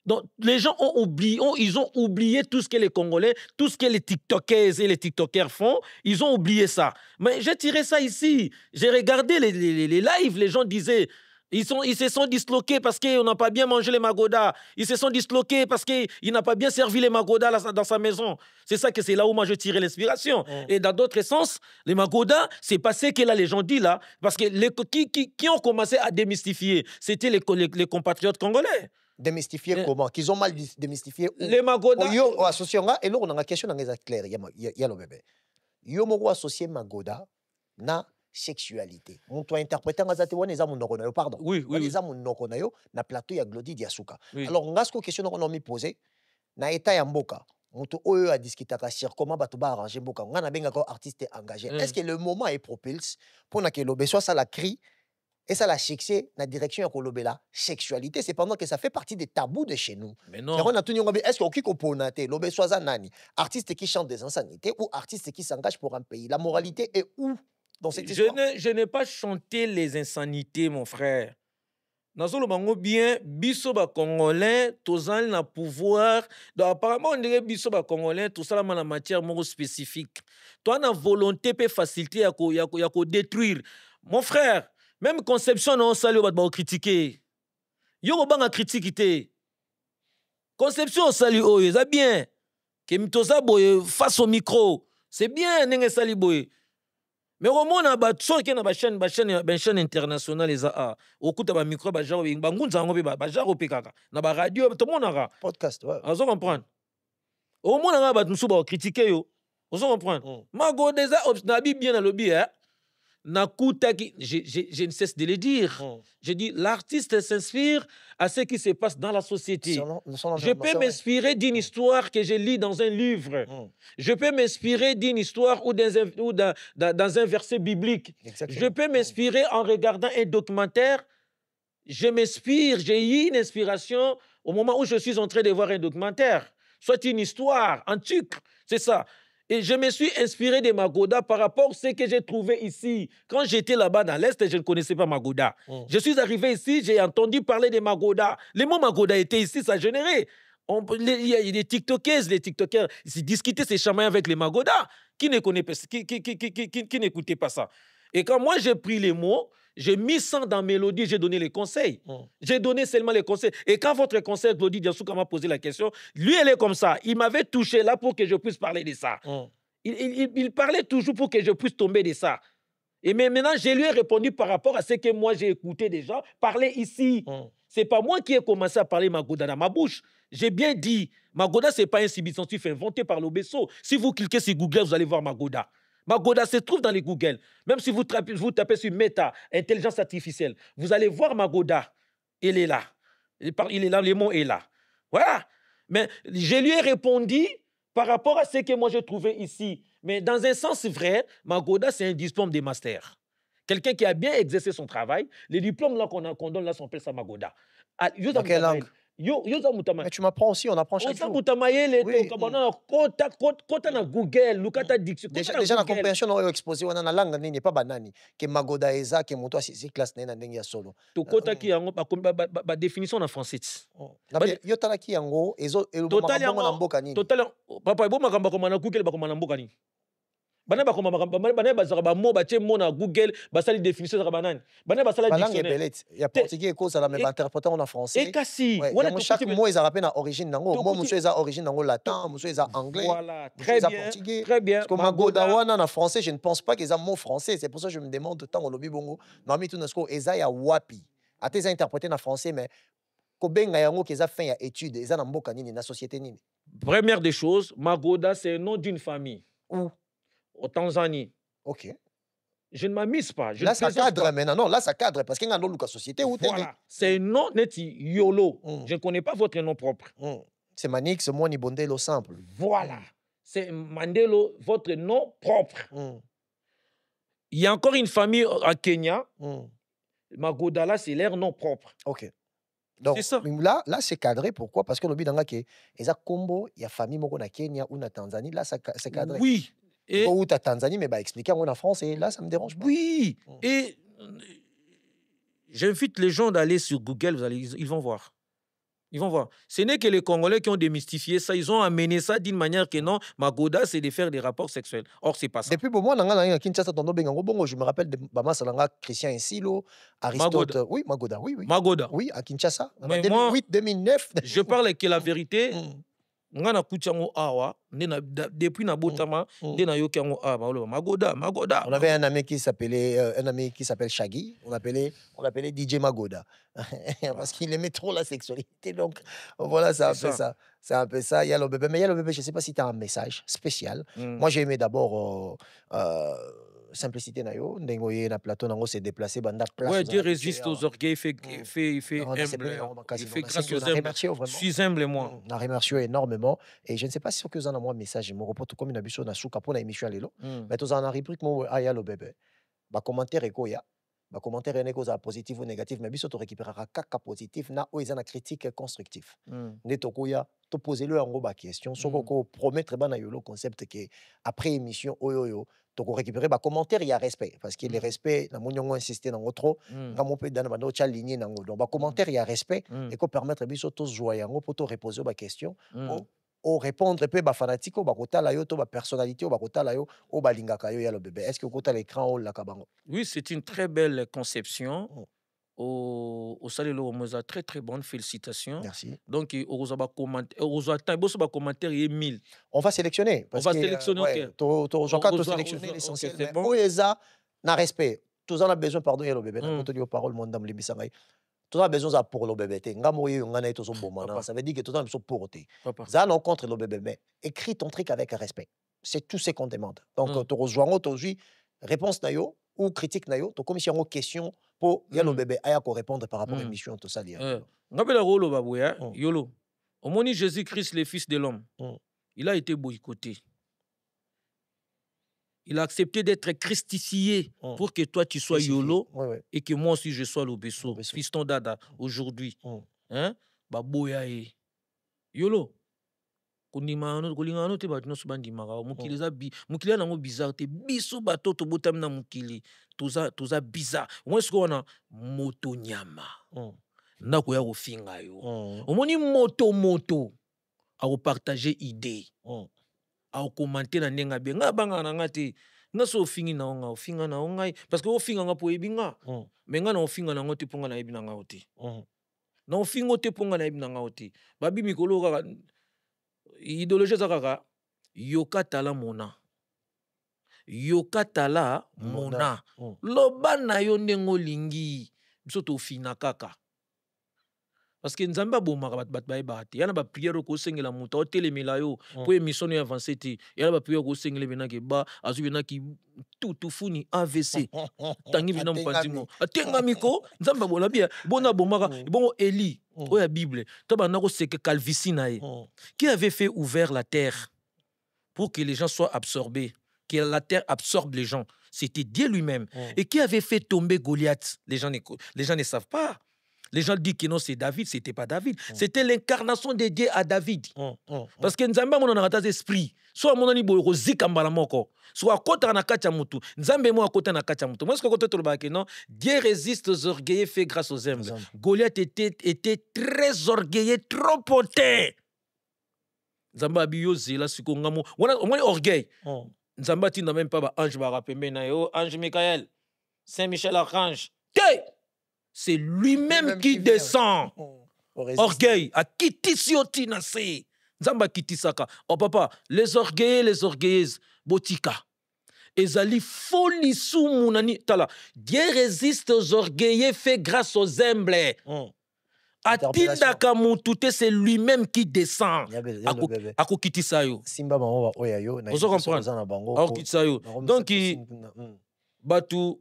Donc, les gens ont oublié tout ce que les Congolais, tout ce que les TikTokers et les TikTokers font. Ils ont oublié ça. Mais j'ai tiré ça ici. J'ai regardé les lives. Les gens disaient, Ils se sont disloqués parce qu'on n'a pas bien mangé les magodas. Ils se sont disloqués parce qu'il n'a pas bien servi les magodas dans sa maison. C'est ça que c'est là où moi je tirais l'inspiration. Et dans d'autres sens, les magodas, c'est passé que là les gens disent là, parce que qui ont commencé à démystifier, c'était les compatriotes congolais. Démystifier comment? Qu'ils ont mal démystifié. Les magodas. Yo associé et là on a une question dans les clair. Il y a le bébé. Yo moko associé magoda na sexualité. Mon toi interprétant ngazate wana eza munoko na yo pardon. Oui. Eza munoko na yo na plateau ya Glody Diasuka. Alors ngasko question on mi poser na état ya mboka. Moto oyo a discuter sur comment bato ba arranger mboka. Ngana benga ko artiste engagé. Est-ce que le moment est propice pour na que lobe soit ça la crie et ça la chercher la direction ya la sexualité, c'est pendant que ça fait partie des tabous de chez nous. Mais non. Est-ce qu'on qui lobe soit ça nani artiste qui chante des insanités ou artiste qui s'engage pour un pays? La moralité est où dans cette histoire? Je n'ai pas chanté les insanités, mon frère. Nazolo bango bien, biso ba congolais, tozali na pouvoir. Donc apparemment on dirait biso ba congolais, tout ça la matière moko spécifique. Toi na volonté peut faciliter ya ko détruire. Mon frère, même conception non sali ba critiquer. Yo ko banga critique. Conception sali oyo, ça bien. Que mitoza boye face au micro. C'est bien nenge sali boye. Mais au moins, on a une chaîne internationale, okuta ba micro, ba jaro, ba ngunza ngobe, ba jaro pekaka. Na ba radio, tout le monde a podcast, ouais. Vous comprenez? Au moins, on a ba musu ba critiquer yo. Vous comprenez? Mago déjà nabi bien na lobby, hein. Je ne cesse de le dire. Je dis, l'artiste s'inspire à ce qui se passe dans la société. Je peux m'inspirer d'une histoire que je lis dans un livre. Je peux m'inspirer d'une histoire ou dans un verset biblique. Exactement. Je peux m'inspirer en regardant un documentaire. Je m'inspire, j'ai eu une inspiration au moment où je suis en train de voir un documentaire. Soit une histoire antique, c'est ça. Et je me suis inspiré de Magoda par rapport à ce que j'ai trouvé ici. Quand j'étais là-bas dans l'Est, je ne connaissais pas Magoda. Je suis arrivé ici, j'ai entendu parler de Magoda. Les mots Magoda étaient ici, ça générait. Il y a des TikTokers, ils discutaient, ces chamaillent avec les Magoda. Qui n'écoutait pas ça? Et quand moi j'ai pris les mots, j'ai mis ça dans Mélodie, j'ai donné les conseils. J'ai donné seulement les conseils. Et quand votre conseil, Glody Diasuka, m'a posé la question, lui, elle est comme ça. Il m'avait touché là pour que je puisse parler de ça. Il parlait toujours pour que je puisse tomber de ça. Et maintenant, je lui ai répondu par rapport à ce que moi, j'ai écouté déjà parler ici. C'est pas moi qui ai commencé à parler Magoda dans ma bouche. J'ai bien dit, Magoda, ce n'est pas un substantif inventé par l'Obesso. Si vous cliquez sur Google, vous allez voir Magoda. Magoda se trouve dans les Google. Même si vous tapez sur Meta, intelligence artificielle, vous allez voir Magoda. Il est là. Il est là, le mot est là. Voilà. Mais je lui ai répondu par rapport à ce que moi j'ai trouvé ici. Mais dans un sens vrai, Magoda, c'est un diplôme de master. Quelqu'un qui a bien exercé son travail. Les diplômes là qu'on donne là, on appelle ça Magoda. Dans quelle langue? Mais tu m'apprends aussi, on apprend chaque jour. Déjà la compréhension on exposé on a la langue n'est pas banani que Magoda eza que moto c'est classe na ndenge ya solo. To kota ki yango ba définition en français. Yo tala ki yango ezo na mboka nini. Total papa bo makamba ko na Google ba ko na mboka nini. Bana ba bazaka ba mo ba tie mo na Google ba sali définition za banani. Bana ba sala dictionnaire. Il y a portugais ko ça la mais interpréter en français. Et kasi wana chaque mot ils rappellent à origine nango. Moi monsieur eza origine nango latin, monsieur eza anglais. Voilà, très bien. Très bien. Parce que Magoda wana na français, je ne pense pas qu'ils ont mot français, c'est pour ça que je me demande de temps au lobby bongo. Nami tout nasko eza ya wapi. Ate eza interprété en français mais ko benga yango qu'ils a fait ya étude, eza na mboka nini na société nini. Première des choses, Magoda c'est le nom d'une famille. Où? Au Tanzanie. Ok. Je ne m'amuse pas. Là, ça cadre maintenant. Non, là, ça cadre parce qu'il y a une société où voilà. C'est un nom net YOLO. Je ne connais pas votre nom propre. C'est Manix, moi, ni Bondelo simple. Voilà. C'est Mandelo, votre nom propre. Il y a encore une famille à Kenya. Magodala, c'est leur nom propre. Ok. Donc, là c'est cadré. Pourquoi? Parce que le bidanga qui est à Combo, il y a famille moko na Kenya ou na Tanzanie. Là, c'est cadré. Oui. Et où tu as Tanzanie, mais expliquer en France, et là, ça me dérange pas. Oui. Et j'invite les gens d'aller sur Google, ils vont voir. Ils vont voir. Ce n'est que les Congolais qui ont démystifié ça. Ils ont amené ça d'une manière que non, Magoda, c'est de faire des rapports sexuels. Or, c'est pas ça. Depuis bon, je me rappelle de Bama Salanga, Christian Insilo, Aristote. Magoda. Oui, Magoda, oui. Magoda. Oui, à Kinshasa. Mais 2008, moi, 2009. je parle que la vérité. Depuis Nabotama, Magoda. On avait un ami qui s'appelle Shaggy. On appelait DJ Magoda parce qu'il aimait trop la sexualité. Donc voilà, c'est un peu ça. C'est un peu ça. Yalo Bébé. Mais Yalo Bébé, je ne sais pas si tu as un message spécial. Moi, j'ai aimé d'abord simplicité nayo. Ndengoye na plateau nango s'est déplacé. Banda place. Ouais, Dieu résiste aux orgueils, fait humble. Il fait grâce aux humbles. Je suis humble, moi. On a remercié énormément. Et je ne sais pas si c'est que un message. Je me reporte comme une habitude na souka pour la émission lelo. Mais tous en a rubrique mo Yalo Bébé. Ba commentaire eko ya. Ba commentaire ene cause positif ou négatif. Mais biso to récupérera kaka positif na o ezana critique constructif. Ne tokoya to poser le en ba question. Soko ko promettre ba na yolo concept que après émission oyoyo. Donc, on récupère les commentaires, il y a respect. Parce que le respect, on a insisté dans l'autre, on peut dans notre ligne. Donc, commentaire, il y a respect. Et qu'on permettre de tous jouer, pour reposer aux questions, ou répondre peu fanatique, ou personnalité, ou balingaka yo le bébé. Est-ce que vous avez l'écran ou la kabango? Oui, c'est une très belle conception. Au Salelo Moza, très très bonne, félicitations. Merci. Donc, au commentaire, il y a 1000. On va sélectionner. On va sélectionner, ok. On va sélectionner l'essentiel. Mais pour ça, na respect. Tous en a besoin, pardon, le bébé. Quand on dit aux paroles, mon dame, les bisangay. Tous en a besoin pour le bébé. Ça veut dire que tout en a besoin pour eux. Ça, non contre le bébé. Mais écris ton truc avec respect. C'est tout ce qu'on demande. Donc, tu rejoins aujourd'hui, réponse nayo ou critique nayo, tu comme si on a une question pour y a le bébé à répondre par rapport à l'émission tout ça. Yolo. Au moment Jésus-Christ, le Fils de l'homme, il a été boycotté. Il a accepté d'être christifié pour que toi tu sois Yolo et que moi aussi je sois l'Obesso, fiston Dada, aujourd'hui. Hein? Baboya e. Yolo. Kolingano te batino subandi mara. Mukili na mo bizarre te. Biso bato to botam na mukili. Toza bizarre. Moi ce qu'on a moto nyama. Na ko ya ko finga yo. Omoni moto. A partager idée. A commenter na ndenga be nga banga na ngati nga so fingi na nga ofinga na ngai parce que ofinga nga po ebinga mais nga na ofinga na ngote ponga na ebina nga oti na ofingo te ponga na ebina nga oti babi mikolo kaka idéologie za kaka yokatala mona loba na yo ndengo lingi biso to fina kaka. Parce que Nzamba bomaka bat baebate. Yana ba prière ko sengela muta o telemela yo pour émission ya avancer ti. Yana ba prière ko sengela bena ke ba azu bena ki tout funi AVC. Tangi bina mpandimo. Atenga miko Nzamba bola bien. Bona bomaka bon Eli o ya Bible. To ba nako seke calvicine e. Qui avait fait ouvert la terre pour que les gens soient absorbés, que la terre absorbe les gens. C'était Dieu lui-même. Et qui avait fait tomber Goliath? Les gens ne savent pas. Les gens disent que non, c'est David. C'était pas David. C'était l'incarnation de Dieu à David. Parce que Nzamba mon a un esprit. Soit mon ani boyo zikambala moko. Soit kota na kacha mutu. Nzambe mo akota na kacha mutu. Moi ce que kota tolba que non, Dieu résiste aux orgueilleux, fait grâce aux humbles. Goliath était très orgueilleux, trop poté. Nzamba biyo zela siko ngamo. On a orgueil. Nzamba tinda même pas ba ange ba rapembe na yo, ange Michael, Saint-Michel Archange. C'est lui-même qui descend. Orgueil. A kitisioti nase. Nzamba kitisaka. Oh papa, les orgueilleux, les orgueilleuses. Botika. Ezali foli sou mounani. Tala. Dieu résiste aux orgueilleux, fait grâce aux humbles. Atindaka moutouté, c'est lui-même qui descend. Ako kitisayo. Simba bango oya yo. Vous comprenez? Ako kitisayo. Donc, batu.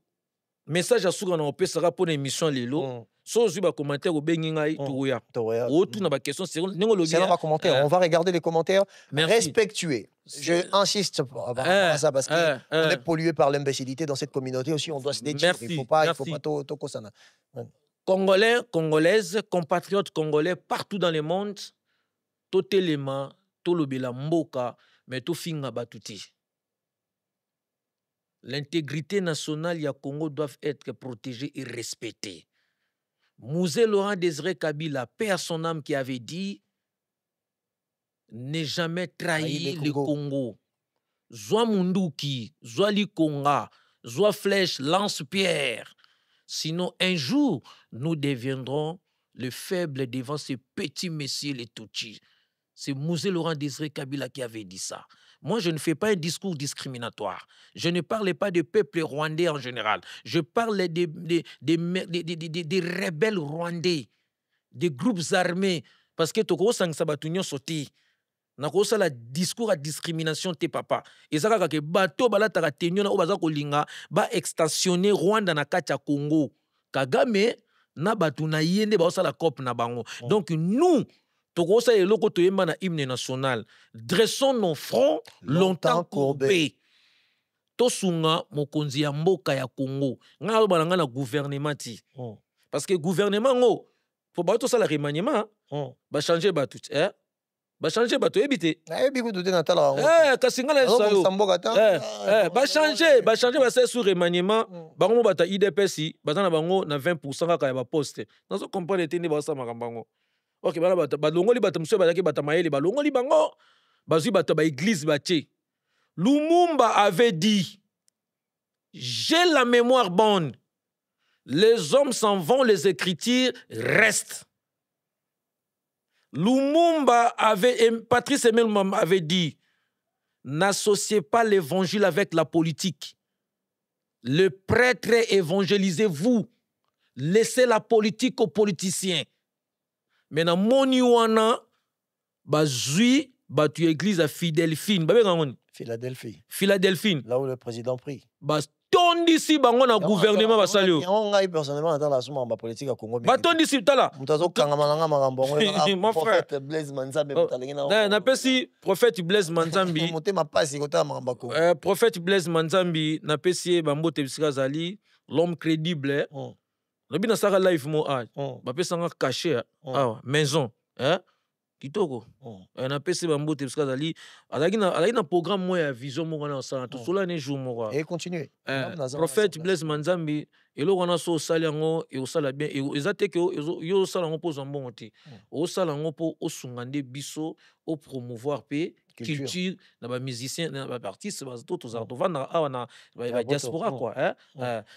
Message à Souga na opé sera pour l'émission Lelo. Sans ba commentaire au bengingai touya. Autour na ba question c'est on va regarder les commentaires. Respectueux. Je insiste à ça parce qu'on est pollué par l'imbécilité dans cette communauté aussi. On doit se détruire. Il faut pas tout kosana. Congolais, Congolaises, compatriotes congolais partout dans le monde, tout élément, tout le bela mboka, mais tout finga batuti. L'intégrité nationale du Congo doit être protégée et respectée. Mouzé Laurent Désiré Kabila, paix à son âme, qui avait dit ne jamais trahir le Congo. Zwa Munduki, Zwa Likonga, Zwa Flèche, lance-pierre. Sinon, un jour, nous deviendrons le faible devant ces petits messieurs, les Tutsis. C'est Mouzé Laurent Désiré Kabila qui avait dit ça. Moi, je ne fais pas un discours discriminatoire. Je ne parle pas des peuples rwandais en général. Je parle des rebelles rwandais, des groupes armés. Parce que Toko Sang Sabatunyo Soti, nakosa la discours à discrimination te papa. Et ça que bato balataka tenyo na obaza kolinga ba extensionner Rwanda na kati ya Congo. Kagame na batu na yende ba osala COP na bango. Donc nous tokosa eloko toyemba na hymne national. Dressons nos fronts longtemps courbés. Tosunga mokonzi ya mboka ya Congo. Nga balanga na gouvernement ti. Parce que gouvernement ngo faut ba to sala remaniement ba changer ba tout ba changer ba to ebité. Kasi nga la salo. Ba changer ba c'est sur remaniement bango bata IDPS bazana bango na 20% kaka ya ba poste. Nazo comprendre tende ba sa makambango. Ok, ba longoli bata mso ba bata mayele ba longoli bango bazui bata ba église batie. Lumumba avait dit, j'ai la mémoire bonne. Les hommes s'en vont, les écritures restent. Lumumba avait, Patrice Emelman avait dit, n'associez pas l'évangile avec la politique. Le prêtre évangélisez-vous. Laissez la politique aux politiciens. Maintenant, moni wana bazui batu église à Philadelphie. Philadelphie. Là où le président prie. Tondisi bango na gouvernement basalio. Ngai personnellement dans la somme ba politique à Congo. Tondisi tala. Mutazo kangama nanga makambo. Prophète Blaise Manzambi na na pesi prophète Blaise Manzambi. Motema pasi kota makambo ko. Prophète Blaise Manzambi na pesi bambote bisika zali l'homme crédible. Lobi na saka life mo a. Ba pesa nga caché maison, kitoko. Na pesi bambote bisika zali alaki na programme mo ya vision mo na sa to sola ne jour mo. Et continuer. Prophète Blaise Manzambi elo wana so sali yango e osala bien e ezate ke yo sala ngo poza mbongo te. O sala ngo po osungande biso o promouvoir pe culture na ba musicien na ba artiste ba to za to vanda awana ba diaspora quoi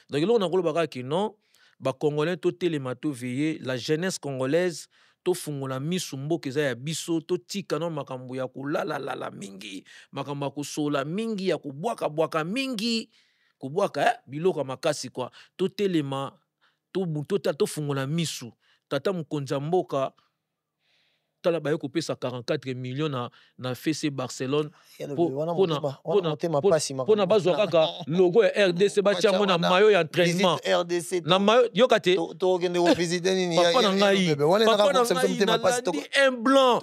donc elo na kolobaka ki non ba congolais to telemato veiller la jeunesse congolaise to fungola misu mboka eza ya biso to tika no makambo ya kulala mingi makambo ya kusola mingi ya kubwaka mingi kubwaka biloko makasi kwa to telema to fungola misu tata mokonzi ya mboka tala baye kopesa 44 millions na FC Barcelone pona bazwa kaka logo ya RDC batiango na maillot ya entraînement na maillot yokate to gende ko visiter nini papa na ngai un blanc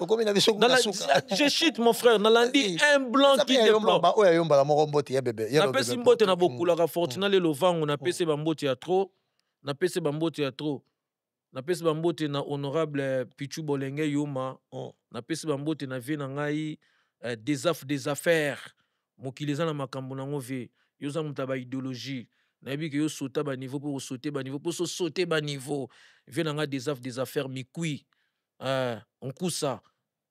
je chute mon frère na landi un blanc qui déplore oya yombala moko mbote ya bébé na pesi mbote na bokulaka Fortuna le lovango na pesi bambote ya trop na pesi bambote ya trop na pesi bambote na honorable Pichu Bolenge Yuma na pesi bambote na vie na ngai des affaires mokileza na makambo nango ve yoza muta ba idéologie na yebi ke yo sauter ba niveau pour sauter ba niveau pour sauter ba niveau vie na ngai des affaires mikui on kusa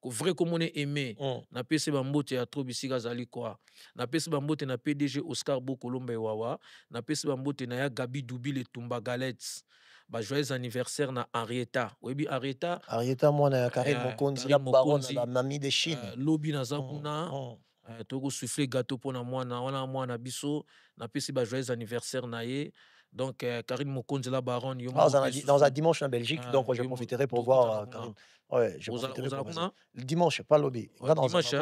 ko vrai comme on est aimé na pesi bambote ya trop bisika zali quoi na pesi bambote na PDG Oscar Bokolombe Wawa na pesi bambote na ya Gabi Doubi le Tumba Galets. Joyeux anniversaire na Arieta. Webi Arieta mwana ya Karim Mokonzi la baronne la mamie de Chine. Lobi na zakuna. Toko souffler gâteau pona mwana biso na pesi ba joyeux anniversaire na ye. Donc Karim Mokonzi la baronne dans un dimanche en Belgique donc je profiterai pour voir Karim. Ouais, je profiterai pour le dimanche pas lobby. Dimanche.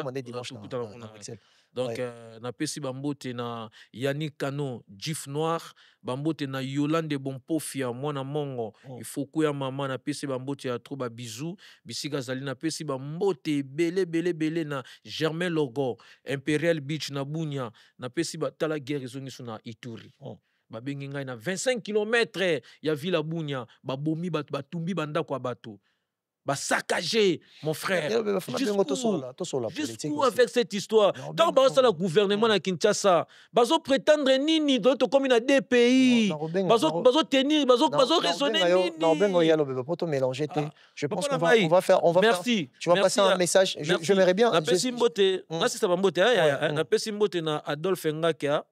Donc na pesi bambote na Yannick Kano Gif Noir bambote na Yolande Bompofia mwana mongo il faut kuya mama na pesi bambote ya trop ba bisou bisika zali na pesi bambote belé na Germain Logo Imperial Beach na Bunya na pesi batala guerre zongiso na Ituri babengi ngai na 25 km ya Villa Bunya babomi batumbi bandako ya bato saccagé, mon frère. Jusqu'où avec cette histoire? Quand on a le gouvernement à Kinshasa, bazo prétendre nini d'autres comme il a des pays, bazo tenir, bazo raisonner nini. Je pense qu'on va faire. Merci. Tu vas passer un message. J'aimerais bien. Na Pessimbote, na Pessimbote na Adolphe Ngakia.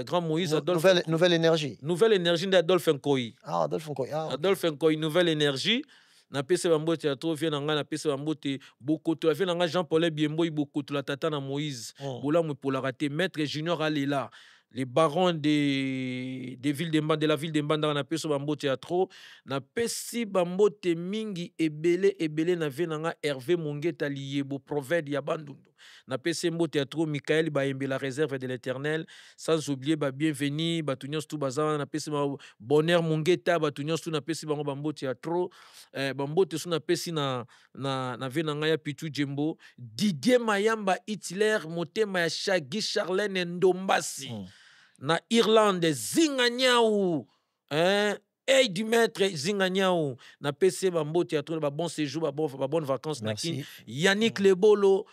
Grand Moïse, Adolphe. Nouvelle énergie. Nouvelle énergie d'Adolphe Nkoyi. Ah, Adolphe Nkoyi. Adolphe Nkoyi, nouvelle énergie. Na pese bambote ya to vient nga na pese bambote bokoto vient nga Jean-Paul Biembo bokoto la tata na Moïse bola mo pour la rater maître Junior Alela les barons de la ville de Mbanda na pese bambote ya trop na pesi bambote mingi ebele na vient nga Hervé Mongeta Liebo prophète ya Bandundu na pese mbote ya trop Michael Baembe la réserve de l'Éternel sans oublier ba bienvenue batunions tout bazan na pese bonheur Mongeta batunions tout na pese bango bambote ya trop bambote sou na pesi na vient nga ya Pitu Jembo Didier Mayamba Hitler motema ya Shagi Charlène Ndombasi na Irlande Zinganyau Hey du maître Zinganyau na PC bambote ya trop ba bon séjour ba bonne vacances na kin Yannick Lebolo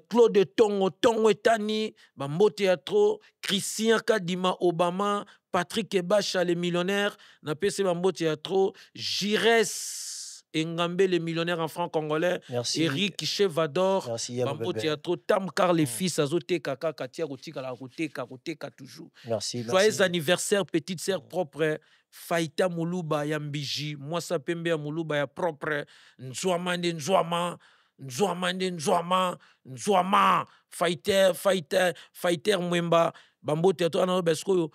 Claude Tongo Etani bambote ya trop Christian Kadima Obama Patrick Ebacha les millionnaires na PC bambote ya trop Jires Engambe les millionnaires en francs congolais. Merci. Eric Chevador bambote ya trop Tam Car les fils azote kaka katia rotika la roteka toujours. Merci. Joyeux anniversaire petite sœur propre Faita Muluba ya Mbiji Mwasa Pembe ya Muluba ya propre Nzwama Fighter Mwemba bambote to ana besko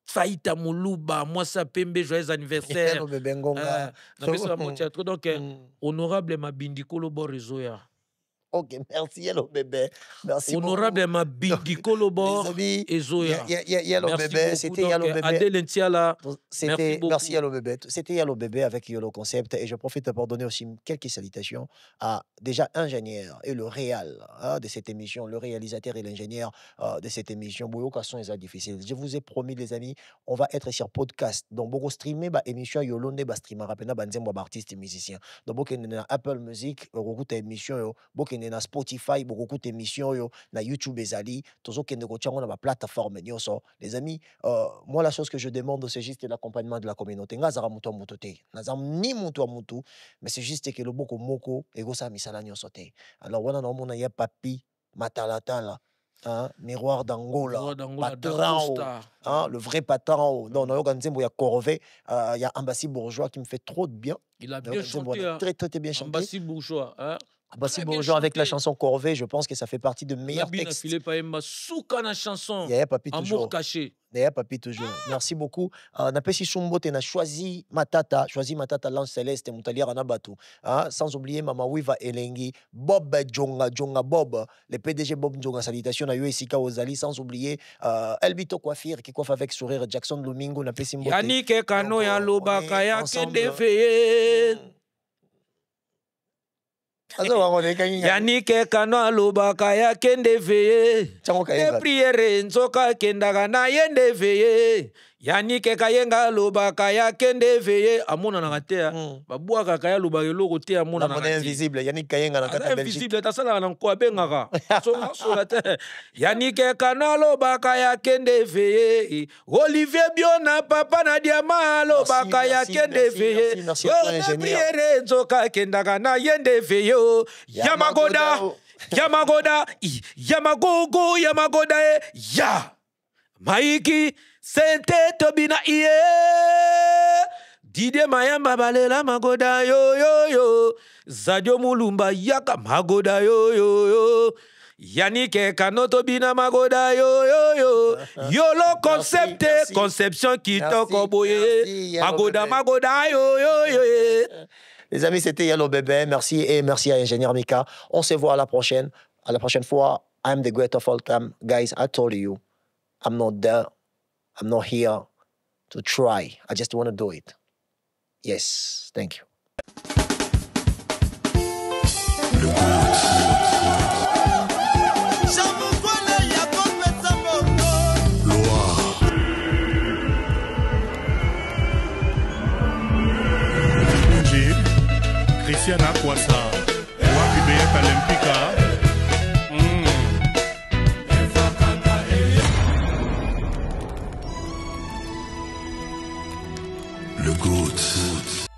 Faita Muluba Mwasa Pembe joyeux anniversaire donc honorable Mabindikolo Borizoya. Ok, merci Yellow Bébé. Merci honorable Mabindi Kolobor et Zoya. Yellow Bébé, c'était Yellow Bébé. Merci Yellow Bébé. C'était Yellow Bébé avec Yellow Concept et je profite pour donner aussi quelques salutations à déjà ingénieur et le réal de cette émission, le réalisateur et l'ingénieur de cette émission. Boyoka son est difficile. Je vous ai promis les amis, on va être sur podcast. Donc beaucoup streamer ba émission Yolonde ba streamer rapena banzembo ba artiste musicien. Donc beaucoup na Apple Music, beaucoup émission yo, beaucoup na Spotify, beaucoup d'émissions yo na YouTube ezali, tozo kende ko tchango na ba plateforme nyonso. Les amis, moi la chose que je demande c'est juste l'accompagnement de la communauté. Ngazara muto mutote. Nazam ni muto mutu, mais c'est juste que le boko moko ego sa misala nyonso te. Alors wana na mona ya papi matalatala. Miroir d'Angola, patron, le vrai patron. Non, non, il y a Corvée, il y a Ambassi Bourgeois qui me fait trop de bien. Il a bien chanté. Très bien chanté. Ambassi Bourgeois. Ambassi Bourgeois avec la chanson Corvée, je pense que ça fait partie de meilleurs textes. Il y a chanson. Il y a Papi toujours. Amour caché. Il y a Papi toujours. Merci beaucoup. Napesi Sumbote na choisi Matata Lance Céleste Moutalier Anabatu. Sans oublier Mama Wiva Elengi, Bob Jonga Bob, le PDG Bob Jonga Salutation à Yoesika Ozali, sans oublier Elbito Coiffure qui coiffe avec sourire Jackson Lumingo Napesi Mbote. Yannick Kano ya Lobaka ya Kendefeye. Yannick Kano alobaka ya kende veye de priere nzoka kendaka na yende veye Yannick Kayenga alobaka ya kende veye amona na te babwaka kaya lobaka eloko te amona na invisible Yannick Kayenga na kata Belgique invisible tasala na ko abengaka so te Yannick Kano alobaka ya kende veye Olivier Biona papa na diama alobaka ya kende veye de priere nzoka kendaka na yende veye Yamagoda ya Maiki Sente Tobina iye Dide Mayamba balela Magoda yo Zadio Mulumba yaka Magoda yo Yannick Kano Tobina Magoda yo Yolo concept conception qui toko boye Magoda yo. Les amis, c'était Yellow Bébé. Merci et merci à Ingénieur Mika. On se voit à la prochaine. À la prochaine fois. I'm the great of all time. Guys, I told you, I'm not there. I'm not here to try. I just want to do it. Yes. Thank you. Loire. Christian Akwasa, Wapi Beyat Olympica. Le GOAT.